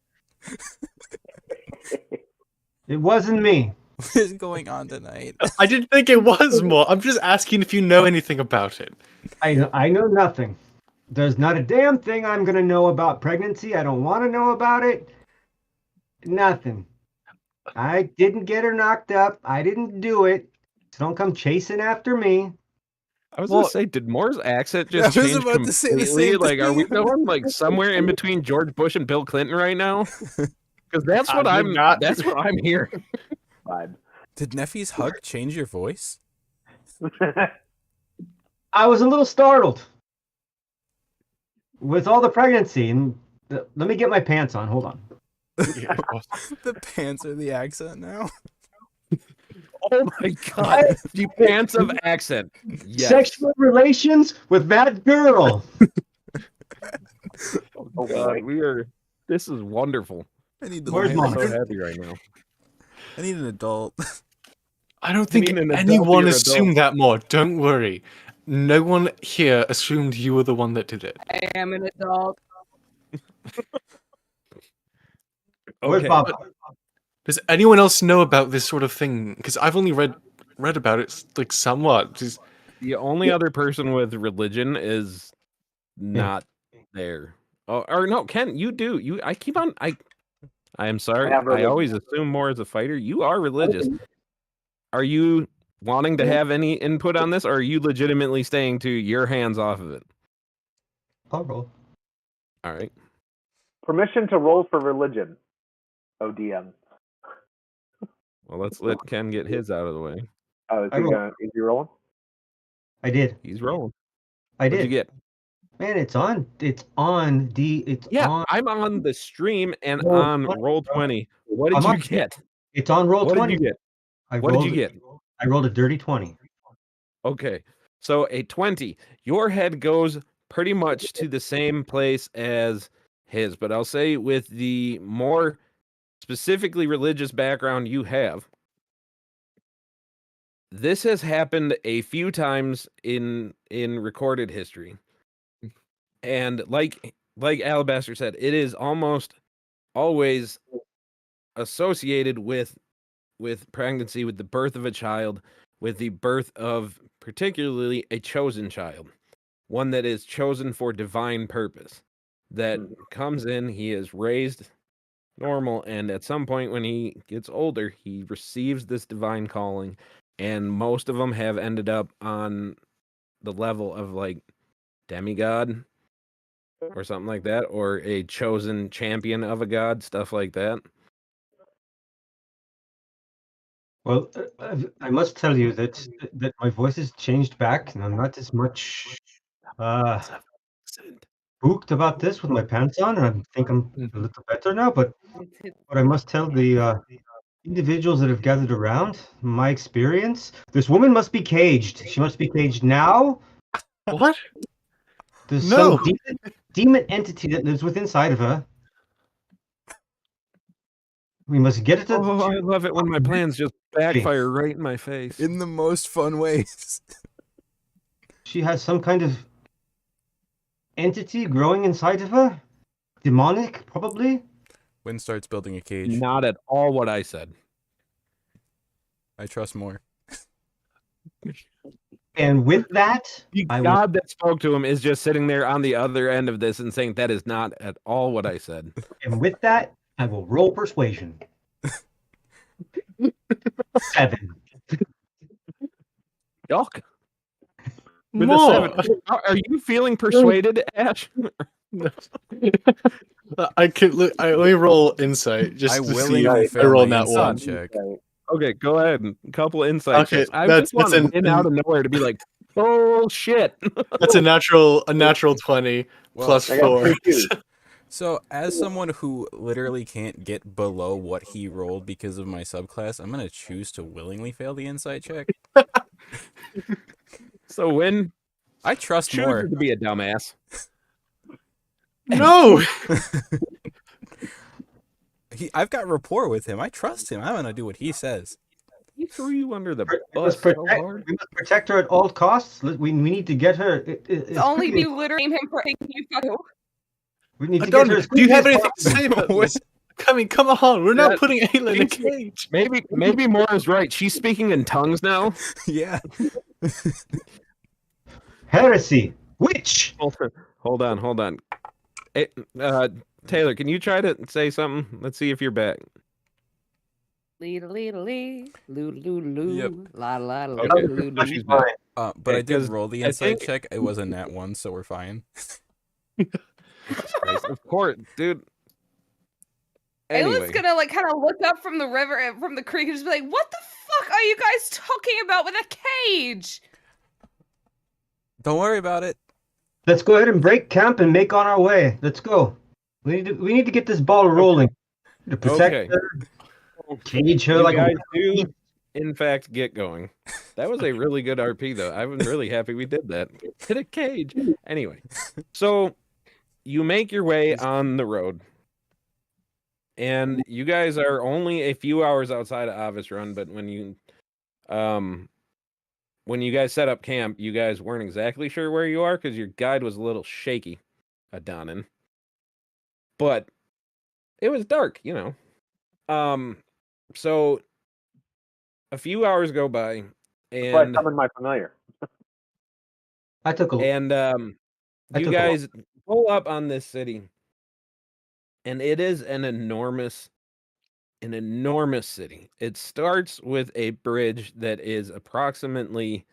It wasn't me. What is going on tonight? I didn't think it was more. I'm just asking if you know anything about it. I know nothing. There's not a damn thing I'm gonna know about pregnancy. I don't want to know about it. Nothing. I didn't get her knocked up. I didn't do it. So don't come chasing after me. I was Well- gonna say, did Moore's accent I just was change about to say the completely? same Like, are we thing. going like somewhere in between George Bush and Bill Clinton right now? Because that's what I did not. That's what I'm hearing. Did Neffy's hug change your voice? I was a little startled with all the pregnancy. And let me get my pants on. Hold on. The pants are the accent now. Oh my god, the pants of accent. Yes. Sexual relations with that girl. Oh god, this is wonderful. I need the Where's I'm Mom? so happy right now. I need an adult. I don't think mean an anyone adult, assumed that more. Don't worry. No one here assumed you were the one that did it. I am an adult. Where's Okay. Bob? Does anyone else know about this sort of thing? Because I've only read about it like somewhat. Just, The only other person with religion is not there. Oh, or no, Ken, you do. I am sorry. have I religion. always assume more as a fighter. You are religious. Are you wanting to have any input on this, or are you legitimately staying to your hands off of it? I'll roll. All right. Permission to roll for religion. ODM. Well, let's let Ken get his out of the way. Oh, is he rolling? I did. He's rolling. I What'd did. you get? Man, it's on Yeah, I'm on the stream and Roll on 20. Roll20. What did I'm you on- get? It's on roll What 20. did you get? I What did rolled- you get? I rolled a dirty 20. Okay. So a 20. Your head goes pretty much to the same place as his, but I'll say with the more specifically religious background you have, this has happened a few times in recorded history. And like Alabaster said, it is almost always associated with pregnancy, with the birth of a child, with the birth of particularly a chosen child, one that is chosen for divine purpose, that comes in, he is raised normal, and at some point when he gets older, he receives this divine calling, and most of them have ended up on the level of like demigod or something like that, or a chosen champion of a god, stuff like that. Well, I must tell you that my voice has changed back, and I'm not as much spooked about this with my pants on, and I think I'm a little better now. But what I must tell the individuals that have gathered around, my experience, this woman must be caged. She must be caged now. What? There's No. some demon entity that lives within inside of her. We must get it. Oh, I love it when my plans just backfire right in my face. In the most fun ways. She has some kind of entity growing inside of her. Demonic, probably. Wynn starts building a cage. Not at all what I said. I trust more. And with that, The I will, God that spoke to him is just sitting there on the other end of this and saying that is not at all what I said. and with that, I will roll persuasion. 7. Yuck. With More. a 7. Are you feeling persuaded, Ash? I could look. Let me roll insight just I to see. willingly I fail roll my that one. insight check. Okay, go ahead. A couple insight Okay, checks. I that's just want an- in out of nowhere to be like, bullshit. That's a natural 20 Well, plus I got 4. 3 twos. So, as someone who literally can't get below what he rolled because of my subclass, I'm gonna choose to willingly fail the insight check. So when I trust chooses more. to be a dumbass. No. I've got rapport with him. I trust him. I'm gonna do what he says. He threw you under the we bus must so protect, hard. we must protect her at all costs. We need to get her. It's only you literally him for taking you fucking. We need I to get don't. her as Do you quickly have as anything to possible. say about What? this? I mean, come on. We're not Yeah, putting Ayla in a thank you. cage. Maybe Mora's right. She's speaking in tongues now. Yeah. Heresy. Witch. Hold on. Hey, Taylor, can you try to say something? Let's see if you're back. Lee lee lee loo loo loo Yep. la la la Okay, loo now loo. she's back. But I did 'cause roll the I insight think- check. It was a nat 1, so we're fine. Jesus Christ, of course, dude. Ayla's Anyway, gonna like kind of look up from the river, from the creek, and just be like, "What the fuck are you guys talking about with a cage?" Don't worry about it. Let's go ahead and break camp and make on our way. Let's go. We need to get this ball rolling. To protect Okay. her, cage her you like guys a do, in fact, get going. That was a really good RP, though. I'm really happy we did that. Hit a cage. Anyway, so you make your way on the road, and you guys are only a few hours outside of Avis Run. But when you guys set up camp, you guys weren't exactly sure where you are because your guide was a little shaky, Adonin. But it was dark, you know. So a few hours go by, That's why I and summoned my familiar. I took a I you took a guys pull up on this city, and it is an enormous city. It starts with a bridge that is approximately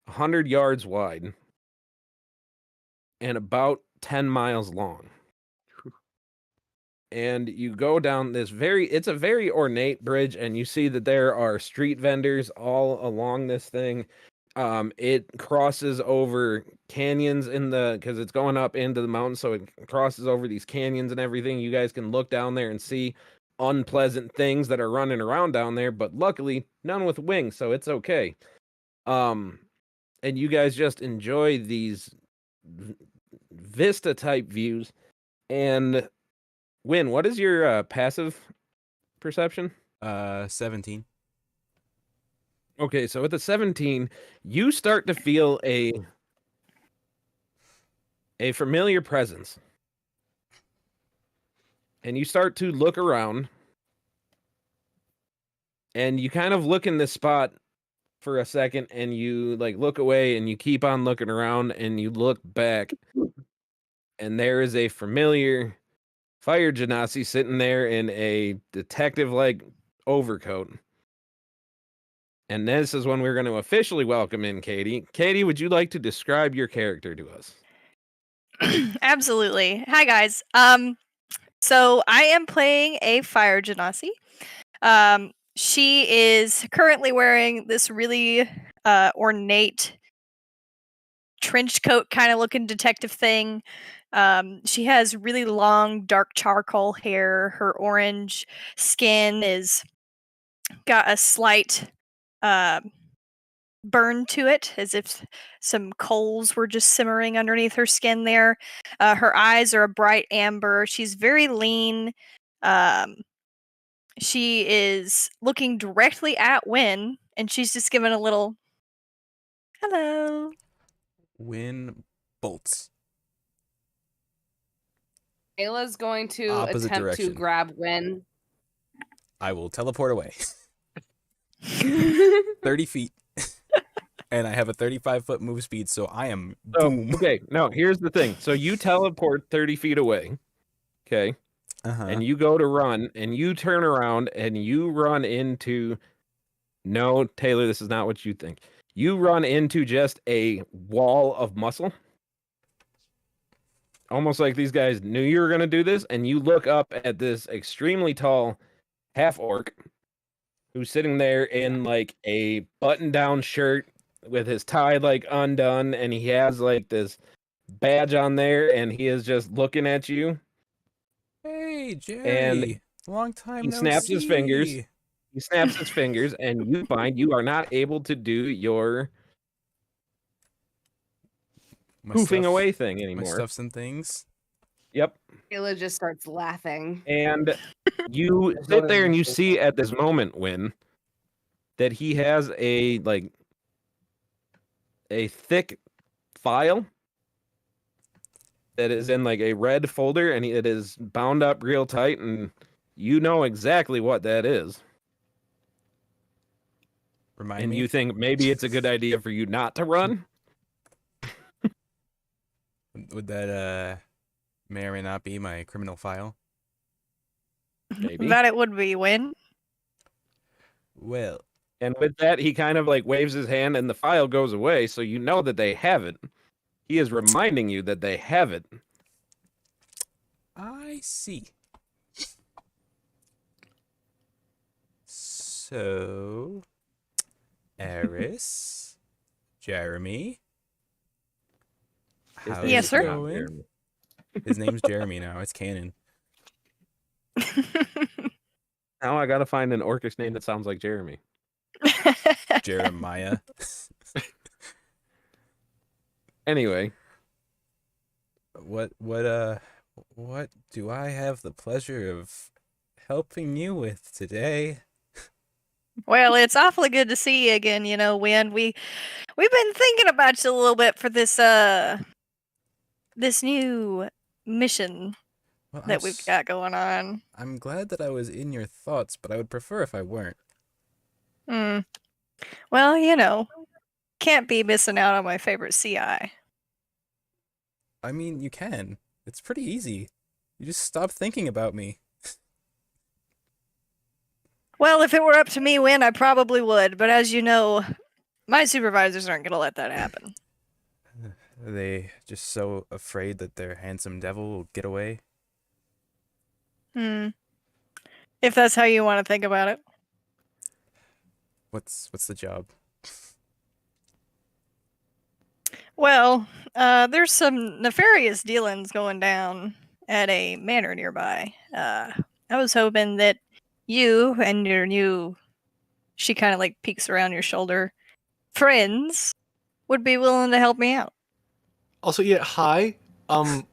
100 yards wide and about 10 miles long. And you go down this it's a very ornate bridge, and you see that there are street vendors all along this thing. It crosses over canyons because it's going up into the mountains, so it crosses over these canyons and everything. You guys can look down there and see unpleasant things that are running around down there, but luckily none with wings, so it's okay. And you guys just enjoy these vista type views. And Win, what is your passive perception? 17. Okay, so with a 17, you start to feel a familiar presence. And you start to look around. And you kind of look in this spot for a second, and you like look away, and you keep on looking around, and you look back. And there is a familiar Fire Genasi sitting there in a detective-like overcoat. And this is when we're going to officially welcome in Katie. Katie, would you like to describe your character to us? Absolutely. Hi guys. So I am playing a fire genasi. She is currently wearing this really ornate trench coat kind of looking detective thing. She has really long dark charcoal hair. Her orange skin is got a slight burn to it, as if some coals were just simmering underneath her skin there. Her eyes are a bright amber. She's very lean. She is looking directly at Win, and she's just giving a little hello. Win bolts. Ayla's going to Opposite attempt direction. to grab Win. I will teleport away. 30 feet. And I have a 35-foot move speed, so I am boom. Okay, no, here's the thing. So you teleport 30 feet away, okay? Uh-huh. And you go to run, and you turn around, and you run into... No, Taylor, this is not what you think. You run into just a wall of muscle. Almost like these guys knew you were going to do this, and you look up at this extremely tall half-orc who's sitting there in, like, a button-down shirt with his tie, like, undone, and he has, like, this badge on there, and he is just looking at you. Hey, Jerry. And long time he no snaps his fingers. see. He snaps his fingers, and you find you are not able to do your My poofing stuff- away thing My anymore. stuffs and things. Yep. Ayla just starts laughing. And you sit there and you see at this moment, Win, that he has a thick file that is in like a red folder, and it is bound up real tight, and you know exactly what that is. Remind And me. you think maybe it's a good idea for you not to run? Would that may or may not be my criminal file? Maybe. That it would be Win. Well, And with that, he kind of like waves his hand, and the file goes away, so you know that they have it. He is reminding you that they have it. I see. So, Eris, Jeremy. His How's name Yes, is sir. not going? Jeremy. His name's Jeremy now. It's canon. Now I gotta find an orcish name that sounds like Jeremy. Jeremiah. Anyway, What do I have the pleasure of helping you with today? Well, it's awfully good to see you again, Win. We've been thinking about you a little bit for this this new mission Well, that we've got going on. I'm glad that I was in your thoughts, but I would prefer if I weren't. Hmm. Well, can't be missing out on my favorite CI. I mean, you can. It's pretty easy. You just stop thinking about me. Well, if it were up to me, Win, I probably would. But as you know, my supervisors aren't going to let that happen. Are they just so afraid that their handsome devil will get away? Hmm. If that's how you want to think about it. What's the job? Well, there's some nefarious dealings going down at a manor nearby. I was hoping that you and your new, she kind of like peeks around your shoulder, friends would be willing to help me out. Also, yeah, hi.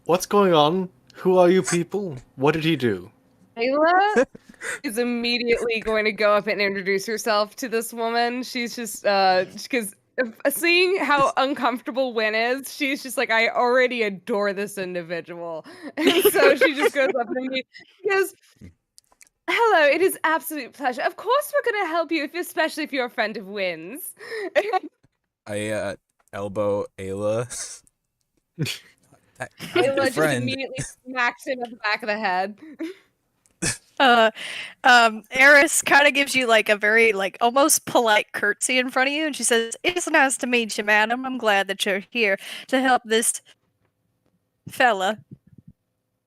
What's going on? Who are you people? What did he do? Ayla is immediately going to go up and introduce herself to this woman. She's just because seeing how uncomfortable Win is, she's just like, I already adore this individual. And so she just goes up and goes, hello, it is absolute pleasure. Of course we're gonna help you, especially if you're a friend of Win's. I elbow Ayla. I'm your Ayla just friend. immediately smacks him at the back of the head. Eris kind of gives you like a very like almost polite curtsy in front of you, and she says, "It's nice to meet you, madam. I'm glad that you're here to help this fella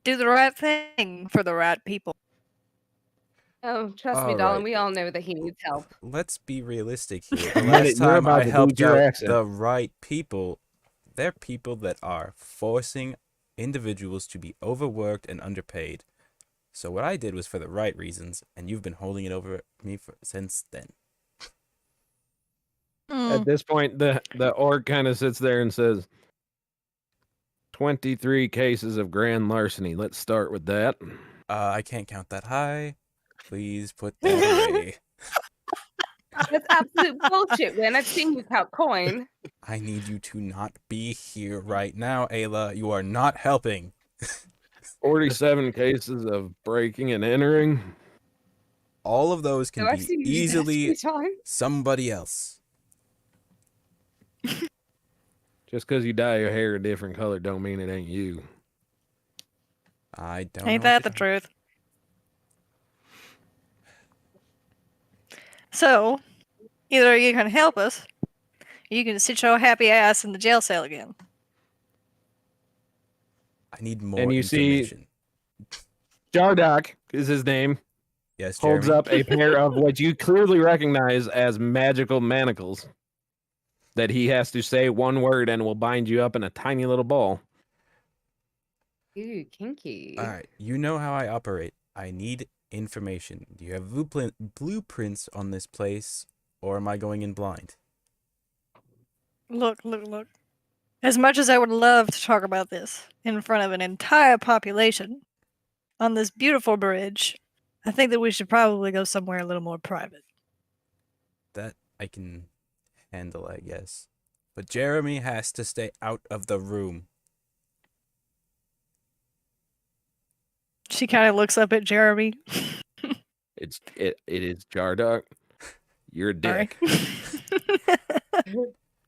do the right thing for the right people." Oh, trust me, All darling. right. We all know that he needs help. Let's be realistic here. The Admit it, last you're time about I to helped lose your out accent. the right people, they're people that are forcing individuals to be overworked and underpaid. So what I did was for the right reasons, and you've been holding it over me since then. At this point, the orc kind of sits there and says, 23 cases of grand larceny. Let's start with that. I can't count that high. Please put that away. That's absolute bullshit. When I've seen you count coin. I need you to not be here right now, Ayla. You are not helping. 47 cases of breaking and entering. All of those can I've be seen you do that easily 3 times. somebody else. Just because you dye your hair a different color don't mean it ain't you. I don't Ain't know what that the you're truth? So, either you can help us, or you can sit your happy ass in the jail cell again. I need more And you see- information. Jardock is his name. Yes, Holds Jeremy? up a pair of what you clearly recognize as magical manacles that he has to say one word and will bind you up in a tiny little ball. Ooh, kinky. All right, you know how I operate. I need information. Do you have blueprints on this place, or am I going in blind? Look. As much as I would love to talk about this in front of an entire population on this beautiful bridge, I think that we should probably go somewhere a little more private. That I can handle, I guess. But Jeremy has to stay out of the room. She kind of looks up at Jeremy. It is Jardock. You're a Sorry. dick.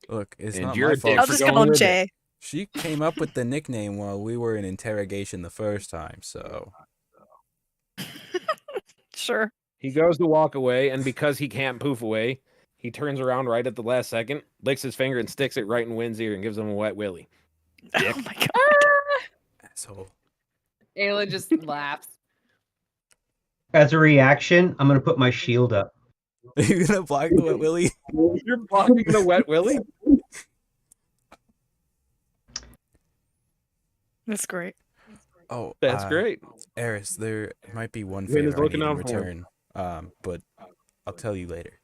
Look, it's And not you're my a dick fault. I'll for just going call him with it. Jay. She came up with the nickname while we were in interrogation the first time, so... Sure. He goes to walk away, and because he can't poof away, he turns around right at the last second, licks his finger, and sticks it right in Wynn's ear and gives him a wet willy. Oh my god. Asshole. Ayla just laughs. As a reaction, I'm gonna put my shield up. Are you gonna block the wet willy? You're blocking the wet willy? That's great. Oh, That's great. Eris, there might be one Wynn is favor I looking need in out for him. return. But I'll tell you later.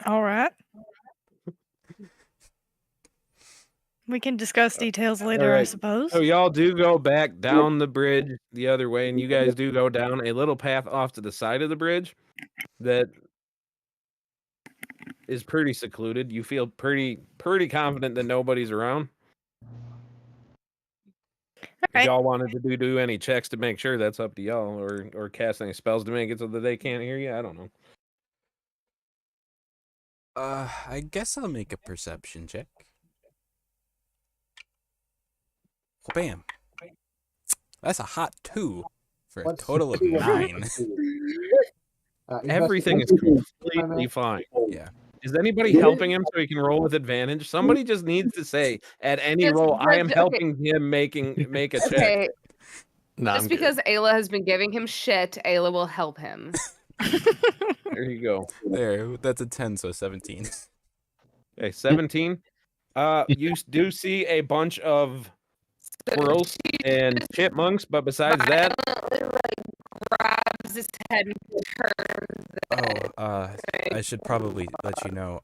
All right. We can discuss details later, I right. suppose. So y'all do go back down the bridge the other way, and you guys do go down a little path off to the side of the bridge that is pretty secluded. You feel pretty confident that nobody's around. If Alright. y'all wanted to do any checks to make sure, that's up to y'all, or cast any spells to make it so that they can't hear you. I don't know. I guess I'll make a perception check. Bam. That's a hot 2 for a What's total of two? 9. Everything is completely fine. Yeah. Is anybody helping him so he can roll with advantage? Somebody just needs to say at any Just- roll, I am okay. helping him make a check. Okay, Nah, just I'm good. because Ayla has been giving him shit, Ayla will help him. There you go. There, that's a 10, so 17. Okay, 17. You do see a bunch of squirrels and chipmunks, but besides that, Violently, grabs his head and turns. I should probably let you know,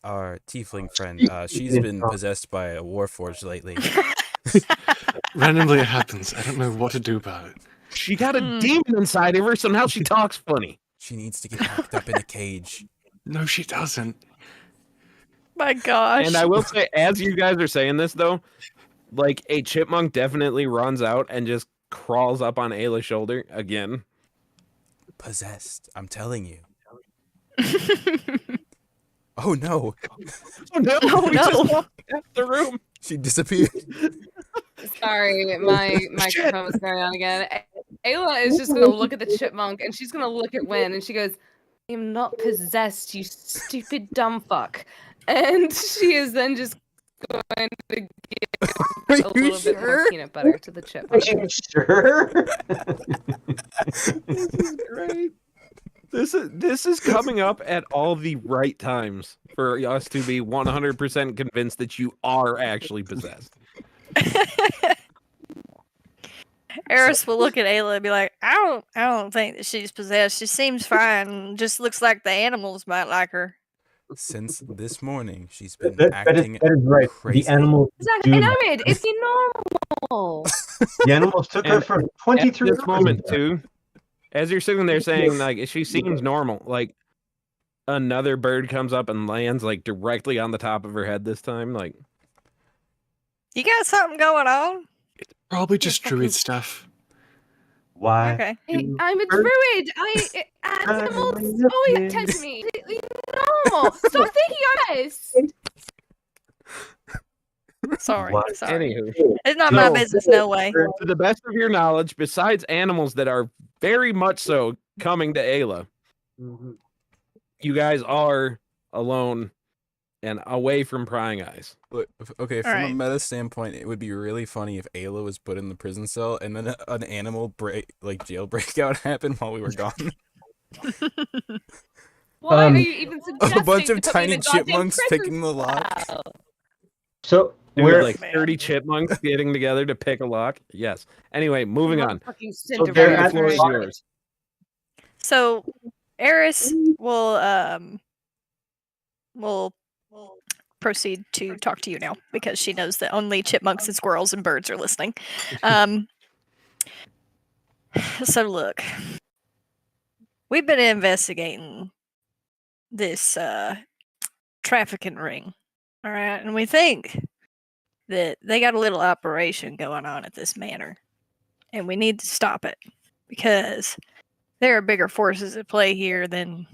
our tiefling friend, she's been possessed by a warforged lately. Randomly it happens. I don't know what to do about it. she got a demon inside of her, so now she talks funny. She needs to get locked up in a cage. No, she doesn't. My gosh. And I will say, as you guys are saying this, though, like a chipmunk definitely runs out and just crawls up on Ayla's shoulder again. Possessed, I'm telling you. Oh no, Oh no! Oh, We just no. walked out the room. she disappeared. Sorry, my microphone was going on again. Ayla is just gonna look at the chipmunk and she's gonna look at Win and she goes, "I'm not possessed, you stupid dumb fuck." And she is then just going to give Are a you little bit more sure? peanut butter to the Are chipmunk. you sure? This is great. This is coming up at all the right times for us to be 100% convinced that you are actually possessed. Eris will look at Ayla and be like, I don't think that she's possessed. She seems fine. Just looks like the animals might like her. Since this morning, she's been that acting is right. crazy. The animals Exactly. do. And I mean, it's normal. The animals took her And for At 23 this hours. moment, too, as you're sitting there saying, like, she seems normal, like, another bird comes up and lands, like, directly on the top of her head this time. Like, You got something going on? Probably just fucking- druid stuff. Why? Okay. Hey, I'm a druid. Animals always tempt me. It's normal. Stop thinking I'm this. Sorry. Why? Sorry. anywho, It's not my No. business, no way. to the best of your knowledge, besides animals that are very much so coming to Ayla, you guys are alone and away from prying eyes. Look, okay, from a Alright. meta standpoint, it would be really funny if Ayla was put in the prison cell and then an animal jail breakout happened while we were gone. Why Um, are you even suggesting A bunch to of put me in tiny a goddamn chipmunks prison picking the lock. cell? So Dude, where? like Man. 30 chipmunks getting together to pick a lock. Yes. Anyway, moving on. Fucking they're Cinderella. The at floor is the- yours. So Eris will proceed to talk to you now because she knows that only chipmunks and squirrels and birds are listening. So look, we've been investigating this trafficking ring, all right, and we think that they got a little operation going on at this manor, and we need to stop it because there are bigger forces at play here than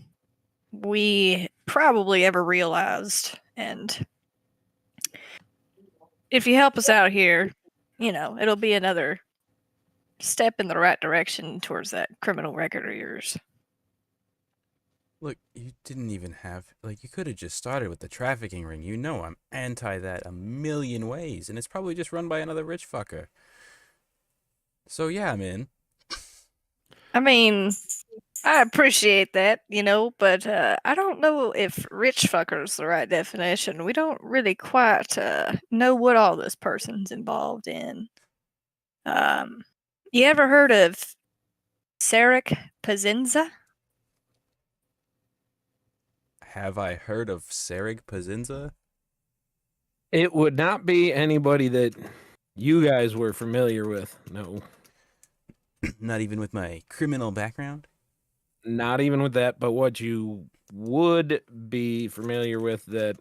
we probably ever realized. And if you help us out here, it'll be another step in the right direction towards that criminal record of yours. Look, you didn't even have you could have just started with the trafficking ring. You know I'm anti that a million ways, and it's probably just run by another rich fucker. So yeah, I'm in. I mean, I appreciate that, but I don't know if rich fucker is the right definition. We don't really quite know what all this person's involved in. You ever heard of Sarek Pazinza? Have I heard of Sarek Pazinza? It would not be anybody that you guys were familiar with. No. Not even with my criminal background? Not even with that, but what you would be familiar with that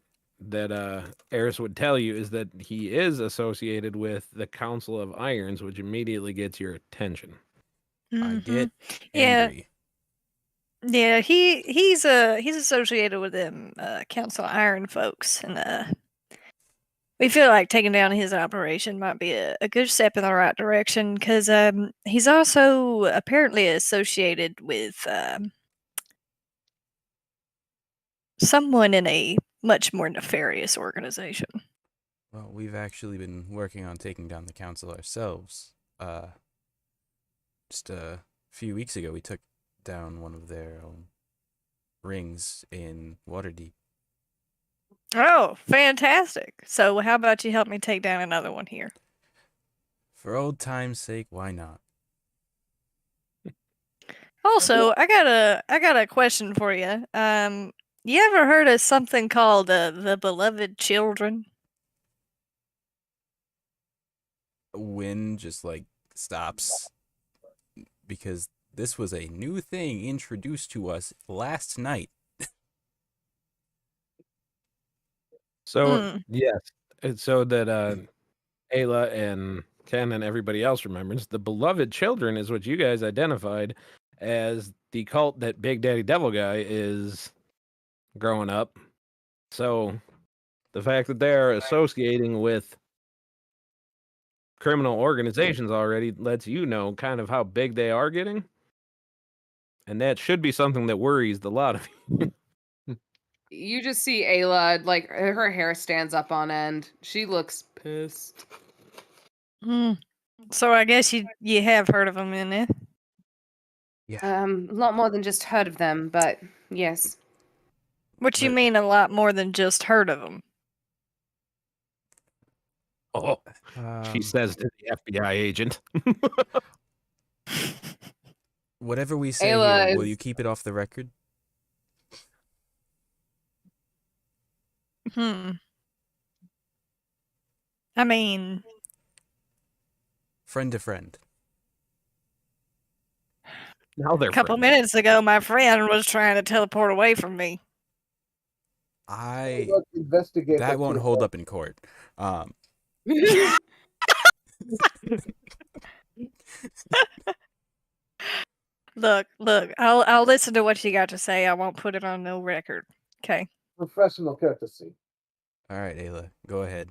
Eris would tell you is that he is associated with the Council of Irons, which immediately gets your attention. I get Yeah. angry. Yeah, he's associated with them Council Iron folks, and we feel like taking down his operation might be a good step in the right direction because he's also apparently associated with someone in a much more nefarious organization. Well, we've actually been working on taking down the council ourselves. Just a few weeks ago, we took down one of their own rings in Waterdeep. Oh, fantastic! So how about you help me take down another one here? For old time's sake, why not? Also, I got a question for you. You ever heard of something called the Beloved Children? Win just stops because this was a new thing introduced to us last night. So yes, it's so that Ayla and Ken and everybody else remembers, the Beloved Children is what you guys identified as the cult that Big Daddy Devil Guy is growing up. So the fact that they're associating with criminal organizations already lets you know kind of how big they are getting. And that should be something that worries a lot of you. You just see Ayla, like, her hair stands up on end. She looks pissed. So I guess you have heard of them, in it. Yeah. A lot more than just heard of them, but yes. What you But- mean a lot more than just heard of them? Oh, she Um, says to the FBI agent. whatever we say Ayla here, will is- you keep it off the record? I mean, Friend to friend. Now they're a couple friends. minutes ago, my friend was trying to teleport away from me. Let's investigate That won't too. hold up in court. Look, I'll listen to what you got to say. I won't put it on no record. Okay. Professional courtesy. All right, Ayla, go ahead.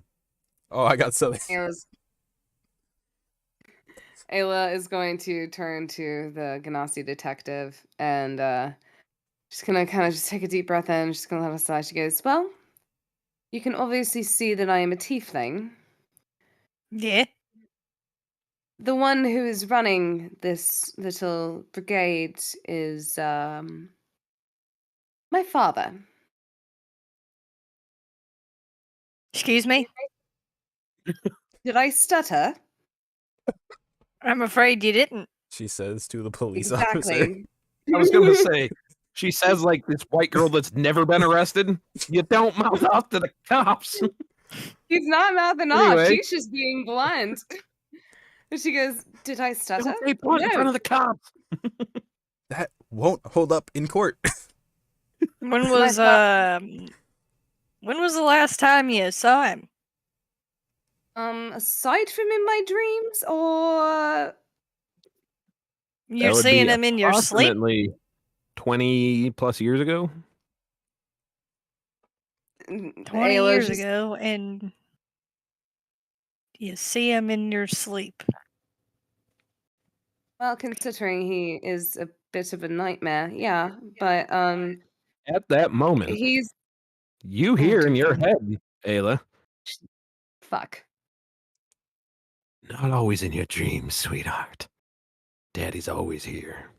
Oh, I got something. Ayla is going to turn to the Ganassi detective and she's gonna kind of just take a deep breath in. She's gonna let us sigh. She goes, "Well, you can obviously see that I am a tiefling. Yeah. The one who is running this little brigade is my father." Excuse me? Did I stutter? I'm afraid you didn't. She says to the police officer. Exactly. I was going to say, she says like this white girl that's never been arrested. You don't mouth off to the cops. He's not mouthing off. Anyway. She's just being blunt. And she goes, "Did I stutter?" Don't say blunt in front of the cops. That won't hold up in court. When was the last time you saw him? Aside from in my dreams, or You're That would seeing be him in your sleep? approximately 20 plus years ago. 20 Ayla's years just- ago, and you see him in your sleep. Well, considering he is a bit of a nightmare, yeah. But At that moment, he's you hear in your dear. head, Ayla, fuck. not always in your dreams, sweetheart. Daddy's always here.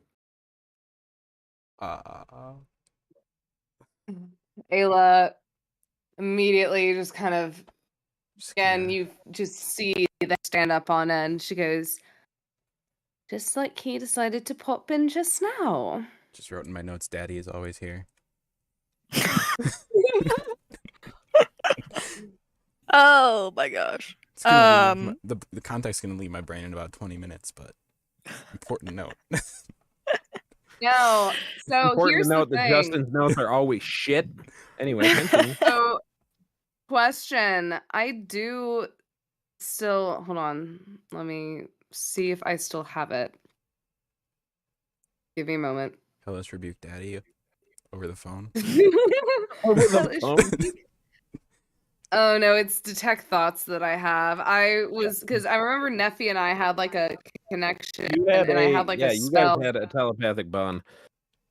Ayla immediately just kind of Just again, gonna- you just see that stand up on end. She goes, "Just like he decided to pop in just now." Just wrote in my notes, Daddy is always here. Oh my gosh. It's gonna leave the context's gonna leave my brain in about 20 minutes, but important note. No, so Important here's to note the that thing. Justin's notes are always shit. Anyway, continue. So, question. I do still hold on. Let me see if I still have it. Give me a moment. Hellas rebuke Daddy over the phone. Over the phone? Oh no, it's detect thoughts that I have. I was because I remember Neffy and I had like a connection, You had and I had like a you spell. guys had a telepathic bond.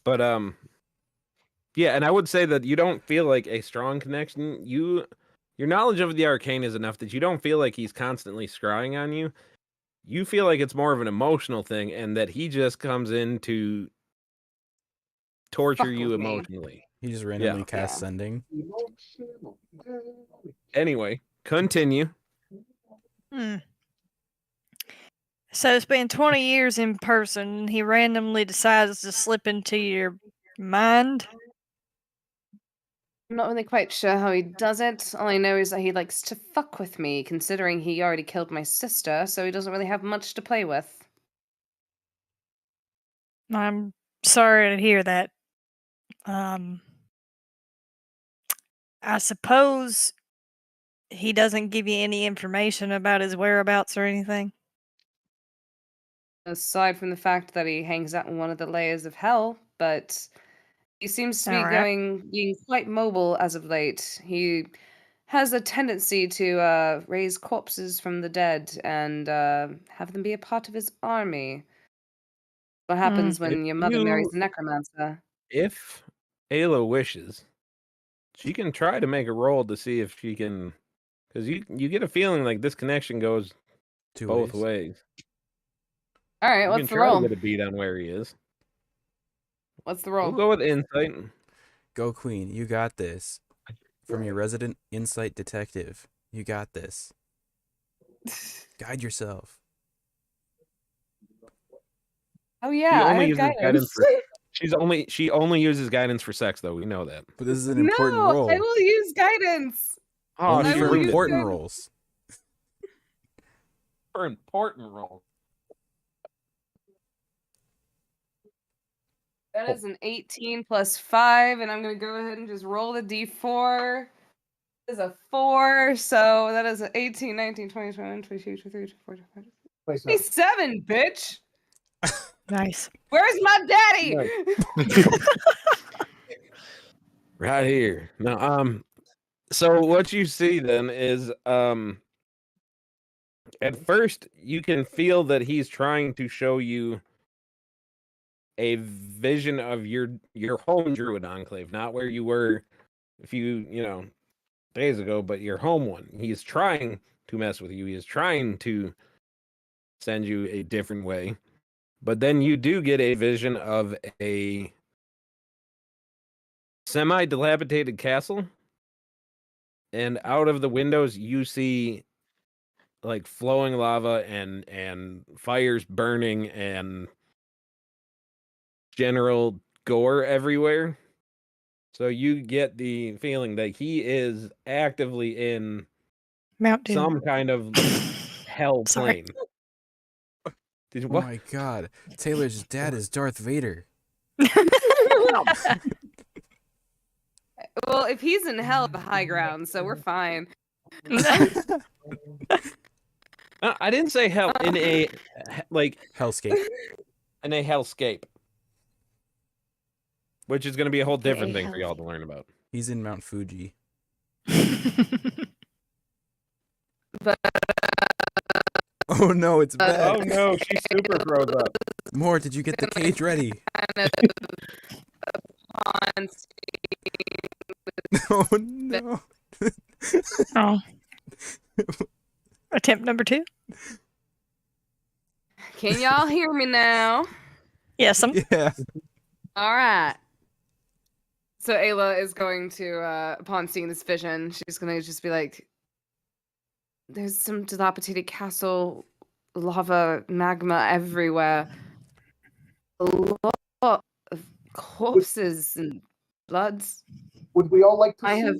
But yeah, and I would say that you don't feel like a strong connection. Your knowledge of the arcane is enough that you don't feel like he's constantly scrying on you. You feel like it's more of an emotional thing, and that he just comes in to torture Fuck you with me. emotionally. He just randomly Yeah. casts Yeah. sending. Anyway, continue. So it's been 20 years in person. He randomly decides to slip into your mind. I'm not really quite sure how he does it. All I know is that he likes to fuck with me, considering he already killed my sister, so he doesn't really have much to play with. I'm sorry to hear that. I suppose he doesn't give you any information about his whereabouts or anything. Aside from the fact that he hangs out in one of the layers of hell, but He seems to be Alright. being quite mobile as of late. He has a tendency to raise corpses from the dead and have them be a part of his army. What happens If when your mother marries you a necromancer? if Ayla wishes, she can try to make a roll to see if she can, because you get a feeling like this connection goes Two both ways. ways. All right, You can what's the try to roll? get a beat on where he is. What's the We'll roll? go with insight. Go Queen, you got this. From your resident insight detective, you got this. Guide yourself. Oh She yeah, I only have uses guidance guidance. for. She only uses guidance for sex, though. We know that. But this is an No, important I roll. will use guidance. Oh, Only I she for will use ruined it important guidance. rolls. for important role. That is an 18 plus 5, and I'm going to go ahead and just roll the d4. That is a 4, so that is an 18, 19, 20, 21, 22, 23, 24, 25, 27, bitch! Nice. Where's my daddy? Right here. Now, so what you see then is, at first you can feel that he's trying to show you a vision of your home druid enclave, not where you were a few, days ago, but your home one. He's trying to mess with you. He is trying to send you a different way. But then you do get a vision of a semi-dilapidated castle, and out of the windows you see like flowing lava and fires burning and general gore everywhere. So you get the feeling that he is actively in Mount Doom. some kind of hell Sorry. plane. Did Oh what? my god. Taylor's dad is Darth Vader. Well, if he's in hell at the high ground, so we're fine. I didn't say hell in a like Hellscape. in a hellscape, which is going to be a whole different thing for hell- y'all to learn about. He's in Mount Fuji. But Oh no, it's bad. Oh no, she super throws up. More, did you get the cage ready? kind of upon Oh no. Oh. Attempt number 2. Can y'all hear me now? Yes, Yeah. All right. So Ayla is going to, upon seeing this vision, she's going to just be like, there's some dilapidated castle, lava, magma everywhere. A lot of corpses and bloods. Would we all like to I see? have...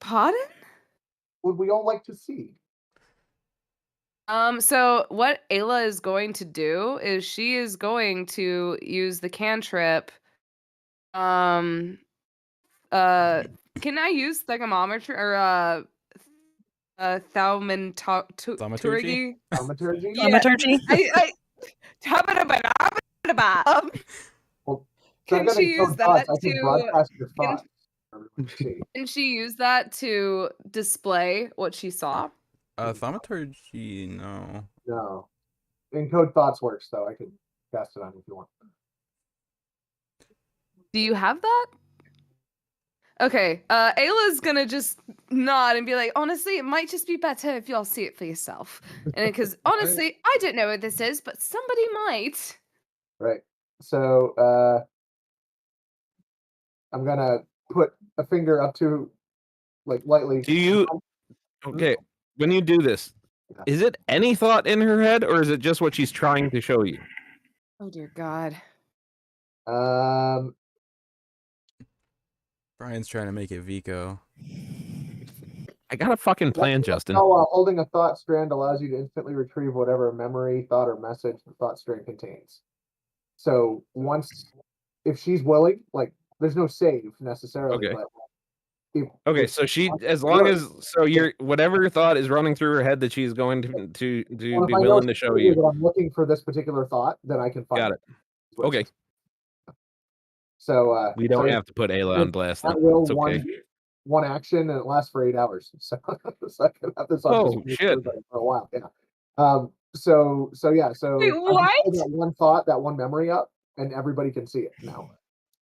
Pardon? Would we all like to see? So what Ayla is going to do is she is going to use the cantrip. Can I use thermometer or thaumaturgy? Thaumaturgy? Thaumaturgy? Yeah. Thaumaturgy. Well, Can she use that I can to broadcast your thoughts. for everyone to see. can she use that to display what she saw? Thaumaturgy, no. No. Encode thoughts works though. I could cast it on you if you want. Do you have that? Okay, Ayla's gonna just nod and be like, honestly, it might just be better if y'all see it for yourself. And because honestly, I don't know what this is, but somebody might. Right. So I'm gonna put a finger up to like lightly. Do you? Okay, when you do this, is it any thought in her head, or is it just what she's trying to show you? Oh dear God. Brian's trying to make it Vico. I got a fucking plan, Justin. Holding a thought strand allows you to instantly retrieve whatever memory, thought, or message the thought strand contains. So if she's willing, like there's no save necessarily, Okay. but Okay, so she, as long as whatever thought is running through her head that she's going to be willing to show you. That I'm looking for this particular thought, then I can find Got it. Okay. So We don't so yeah, have to put Ayla on blast. at Then. will It's okay. one action, and it lasts for 8 hours. So, so I can have this on Oh, display shit. for a while. Yeah. So yeah. So Wait, I just what? pulled that one thought, that one memory up, and everybody can see it now,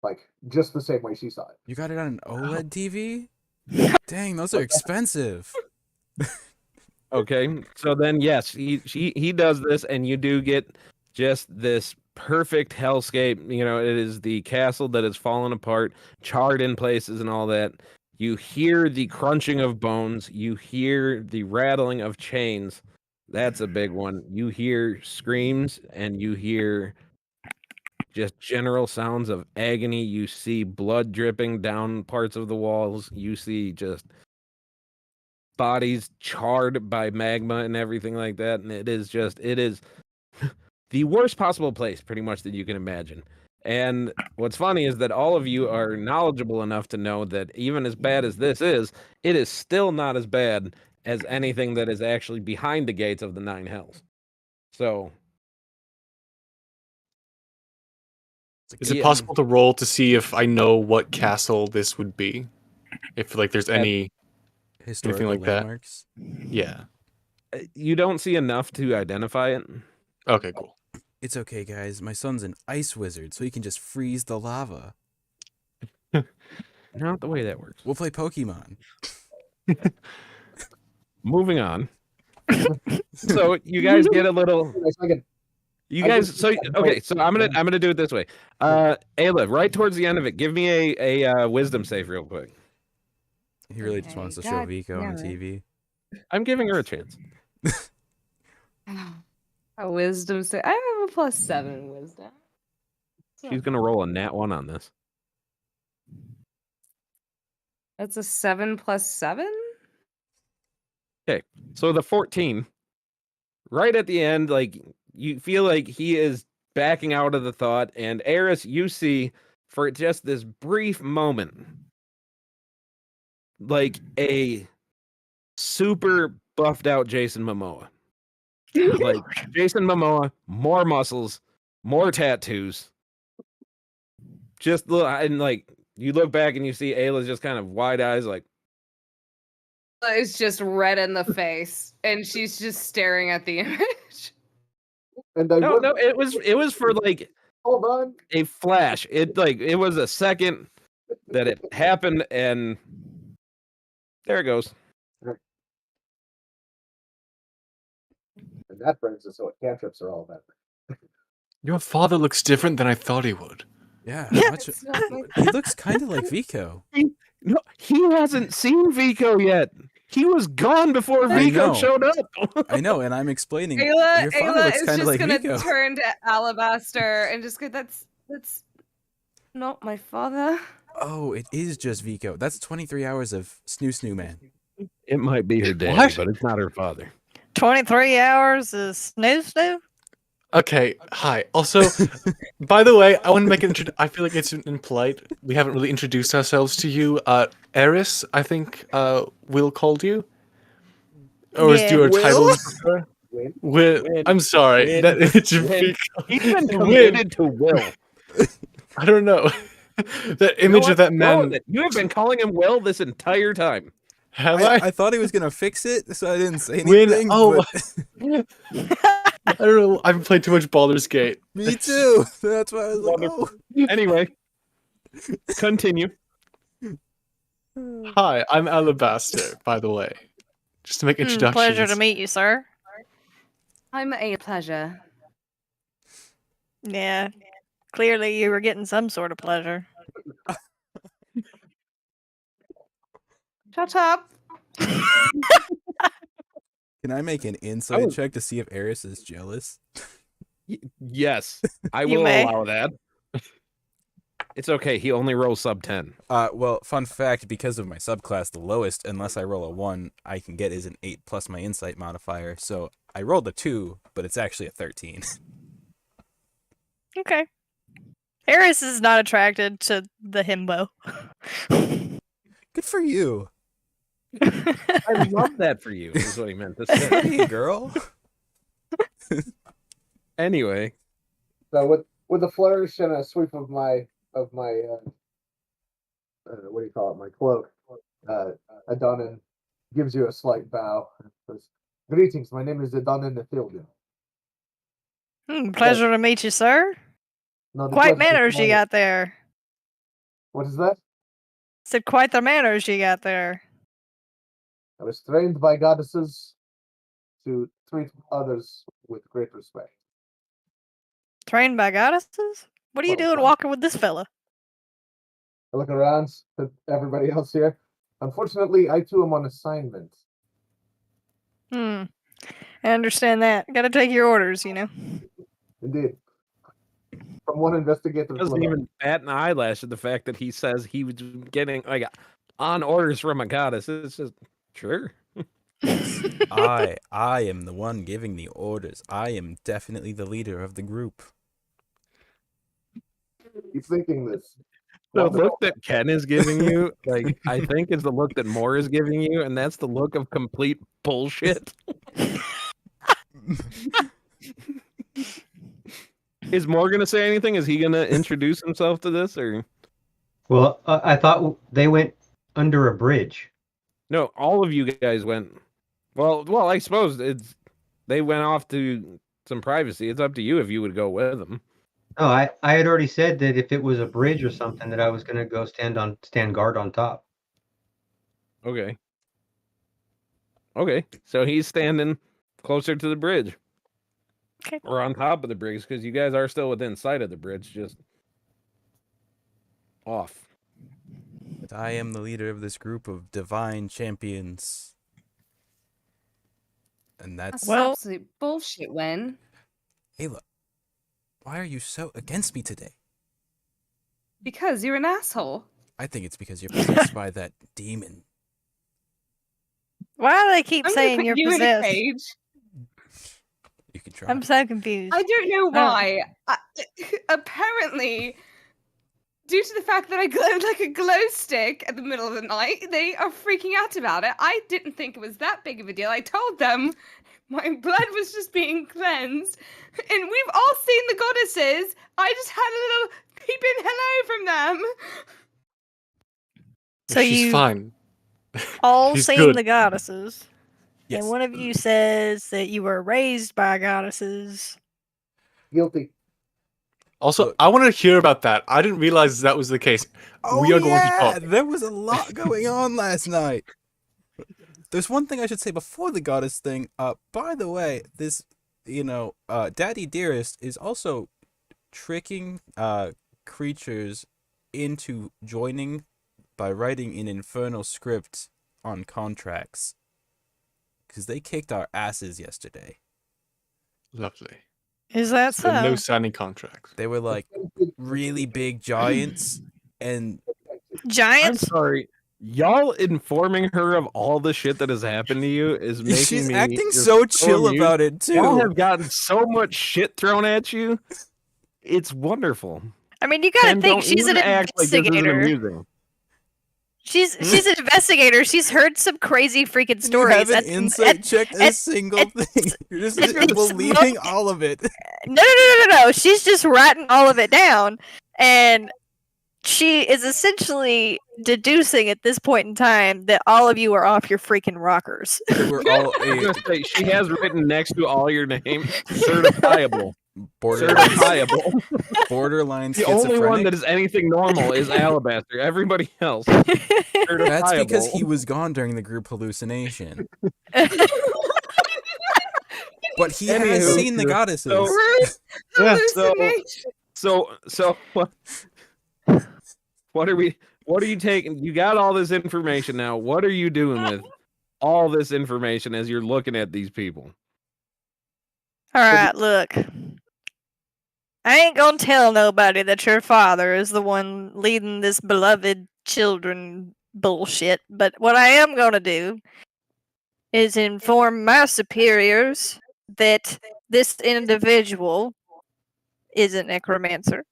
like just the same way she saw it. You got it on an OLED TV? Dang, those are expensive. Okay, so then yes, he does this, and you do get just this perfect hellscape. You know, it is the castle that is fallen apart, charred in places, and all that. You hear the crunching of bones. You hear the rattling of chains. That's a big one. You hear screams, and you hear just general sounds of agony. You see blood dripping down parts of the walls. You see just bodies charred by magma and everything like that. And it is the worst possible place pretty much that you can imagine. And what's funny is that all of you are knowledgeable enough to know that even as bad as this is, it is still not as bad as anything that is actually behind the gates of the Nine Hells. So Is it yeah. possible to roll to see if I know what castle this would be? If like there's any Historical like that? landmarks. Yeah. You don't see enough to identify it. Okay, cool. It's okay, guys. My son's an ice wizard, so he can just freeze the lava. Not the way that works. We'll play Pokemon. Moving on. So you guys get a little. You guys, so okay, so I'm gonna do it this way. Ayla, right towards the end of it, give me a wisdom save real quick. He really just Okay, wants to show God Vico on damn it. TV. I'm giving her a chance. A wisdom save. I have a +7 wisdom. She's gonna roll a nat 1 on this. That's a 7 + 7. So the 14, right at the end, like you feel like he is backing out of the thought, and Eris, you see for just this brief moment, like a super buffed out Jason Momoa. Like Jason Momoa, more muscles, more tattoos. Just look, and like you look back and you see Ayla's just kind of wide eyes, like It's just red in the face, and she's just staring at the image. And I no, would, it was for like hold on. a flash. It was a second that it happened, and there it goes. And that brings us to what cantrips are all about. Your father looks different than I thought he would. Yeah, It's not my- he looks kind of like Vico. No, he hasn't seen Vico yet. He was gone before I Vico know. showed up. I know, and I'm explaining. Ayla, Your father Ayla looks is kind of just like gonna Vico. turn to Alabaster and just go, that's not my father. Oh, it is just Vico. That's 23 hours of snoo man. It might be her daddy, What? but it's not her father. 23 hours of snoo. Okay, hi. Also, by the way, I want to make an I feel like it's impolite. We haven't really introduced ourselves to you. Eris, I think Will called you. Or Yeah. do your Will? titles? Will. I'm sorry. Win. That it's Win. He's been Win. committed to Will. I don't know. That You know image what? of that Go with man. it. You have been calling him Will this entire time. Have I thought he was gonna fix it, so I didn't say Win. anything. Oh, but I don't know. I've played too much Baldur's Gate. me too. That's why I was like, Wonderful. oh. Anyway, continue. Hi, I'm Alabaster, by the way. Just to make introductions. Pleasure to meet you, sir. I'm a pleasure. Yeah. Clearly you were getting some sort of pleasure. Shut up. Can I make an insight was- check to see if Eris is jealous? Yes, I You will may. allow that. It's okay. He only rolls sub 10. Well, fun fact, because of my subclass, the lowest, unless I roll a 1, I can get is an 8 plus my insight modifier. So I rolled a 2, but it's actually a 13. Okay. Eris is not attracted to the himbo. Good for you. I love that for you, is what he meant to say. Hey, girl. Anyway, So with a flourish and a sweep of my of my what do you call it? My cloak. Adonin gives you a slight bow. And says, "Greetings. My name is Adonin Ethildian." Pleasure to meet you, sir. No, the Quite pleasure is manners you mine. got there. What is that? Said quite the manners you got there. I was trained by goddesses to treat others with great respect. Trained by goddesses? What are you Well, doing some. walking with this fella? I look around to everybody else here. Unfortunately, I too am on assignment. I understand that. Gotta take your orders, you know. Indeed. From one investigator to Doesn't another. even bat an eyelash at the fact that he says he was getting like on orders from a goddess. It's just sure. Yes, I am the one giving the orders. I am definitely the leader of the group. Keep thinking this. The look that Ken is giving you, like, I think is the look that Moore is giving you, and that's the look of complete bullshit. Is Moore gonna say anything? Is he gonna introduce himself to this, or Well, I thought they went under a bridge. no? All of you guys went. Well, I suppose they went off to some privacy. It's up to you if you would go with them. Oh, I had already said that if it was a bridge or something, that I was going to go stand guard on top. Okay. Okay, so he's standing closer to the bridge. Okay. Or on top of the bridge, because you guys are still within sight of the bridge, just off. But I am the leader of this group of divine champions. And That's Well- absolute bullshit, Wen. Ayla, why are you so against me today? Because you're an asshole. I think it's because you're possessed by that demon. Why do they keep I'm gonna saying put you're you in a possessed? cage. You can try. I'm so confused. I don't know why. Apparently, due to the fact that I glowed like a glow stick at the middle of the night, they are freaking out about it. I didn't think it was that big of a deal. I told them my blood was just being cleansed, and we've all seen the goddesses. I just had a little peeping hello from them. So She's you fine. all She's seen good. the goddesses, Yes. and one of you says that you were raised by goddesses. Guilty. Also, Look. I want to hear about that. I didn't realize that was the case. We are going to talk. There was a lot going on last night. There's one thing I should say before the goddess thing. By the way, this, Daddy Dearest is also tricking creatures into joining by writing an infernal script on contracts. Because they kicked our asses yesterday. Lovely. Is that So so? no signing contracts. They were like really big giants, and I'm Giants? sorry. Y'all informing her of all the shit that has happened to you is making she's me acting just so chill amused. about it Y'all too. have gotten so much shit thrown at you. It's wonderful. I mean, you gotta Ken, think don't she's an even act like this isn't investigator. amusing. She's an investigator. She's heard some crazy freaking You stories. haven't insight checked a at- single thing. You're just at believing smoke- all of it. No. She's just writing all of it down, and she is essentially deducing at this point in time that all of you are off your freaking rockers. We're all I was gonna say, she has written next to all your name, certifiable. borderline, Certifiable. borderline The only one schizophrenic. that is anything normal is Alabaster. Everybody else, certifiable. That's because he was gone during the group hallucination. But he has Anywho, seen the goddesses. Yeah, Hallucination. So what are you taking? You got all this information now. What are you doing with all this information as you're looking at these people? All right, look. I ain't gonna tell nobody that your father is the one leading this beloved children bullshit, but what I am gonna do is inform my superiors that this individual is a necromancer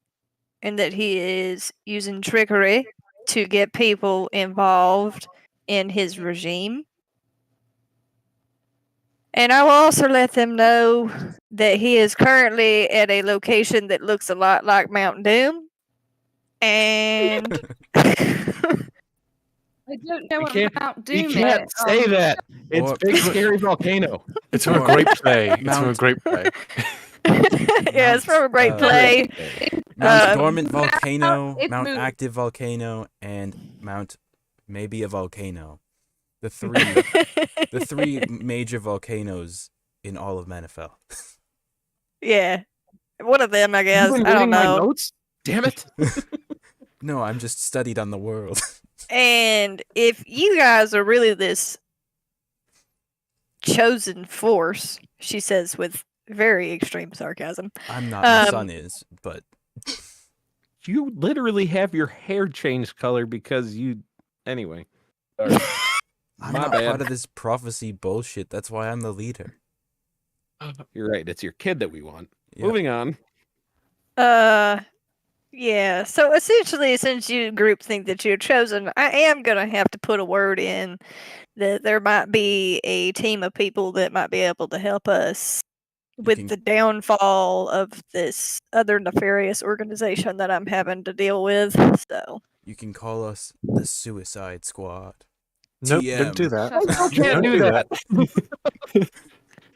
and that he is using trickery to get people involved in his regime. And I will also let them know that he is currently at a location that looks a lot like Mount Doom, And I don't know We what can't- Mount You Doom can't is. say that. It's Or- big scary volcano. It's from a Or great play. It's from a Mount- great play. yeah, it's from a great play. Mount Um, Dormant Volcano, it's Mount moved. Active Volcano, and Mount maybe a volcano. The three major volcanoes in all of Manifel. yeah, one of them, I guess. You've been I don't reading my know. notes? Damn it. No, I'm just studied on the world. And if you guys are really this chosen force, she says with very extreme sarcasm. I'm not. My Um, son is, but You literally have your hair changed color because you. Anyway. Sorry. I'm My not bad. part of this prophecy bullshit. That's why I'm the leader. You're right. It's your kid that we want. Yep. Moving on. Yeah. So essentially, since you group think that you're chosen, I am gonna have to put a word in that there might be a team of people that might be able to help us with can- the downfall of this other nefarious organization that I'm having to deal with. So You can call us the Suicide Squad. Nope, don't do TM. that. Shut up. Can't do that.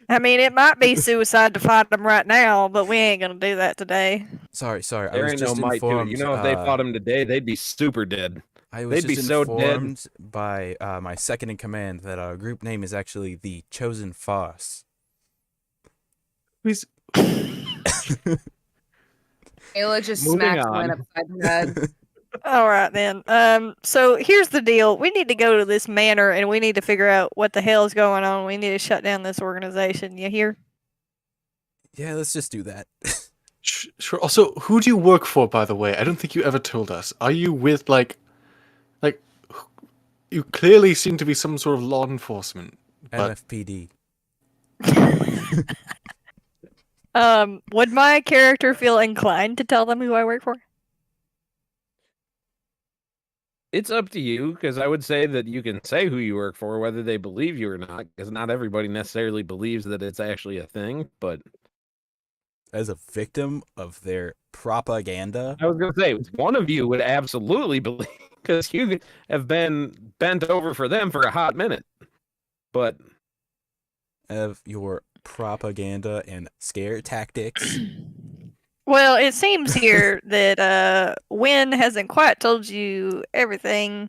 I mean, it might be suicide to fight them right now, but we ain't gonna do that today. Sorry. I There was ain't no just might to it. informed. You know, if they fought him today, they'd be super dead. I was they'd be just so dead. informed by my second in command that our group name is actually the Chosen Farce. Please. Ayla just Moving smacked on. Gwen upside the head. All right then. So here's the deal. We need to go to this manor and we need to figure out what the hell is going on. We need to shut down this organization. You hear? Yeah, let's just do that. Sure. Also, who do you work for, by the way? I don't think you ever told us. Are you with, like, you clearly seem to be some sort of law enforcement. But MFPD. Would my character feel inclined to tell them who I work for? It's up to you, because I would say that you can say who you work for, whether they believe you or not, because not everybody necessarily believes that it's actually a thing, but As a victim of their propaganda. I was going to say, one of you would absolutely believe, because you have been bent over for them for a hot minute. But Of your propaganda and scare tactics. Well, it seems here that Wynn hasn't quite told you everything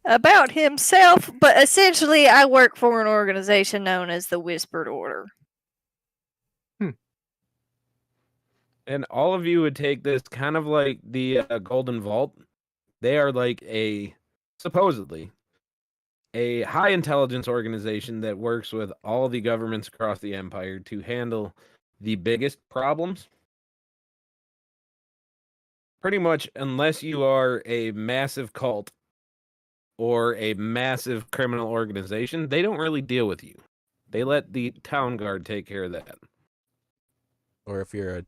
about himself, but essentially I work for an organization known as the Whispered Order. and all of you would take this kind of like the Golden Vault. They are like supposedly a high intelligence organization that works with all the governments across the empire to handle the biggest problems. Pretty much, unless you are a massive cult or a massive criminal organization, they don't really deal with you. They let the town guard take care of that. Or if you're a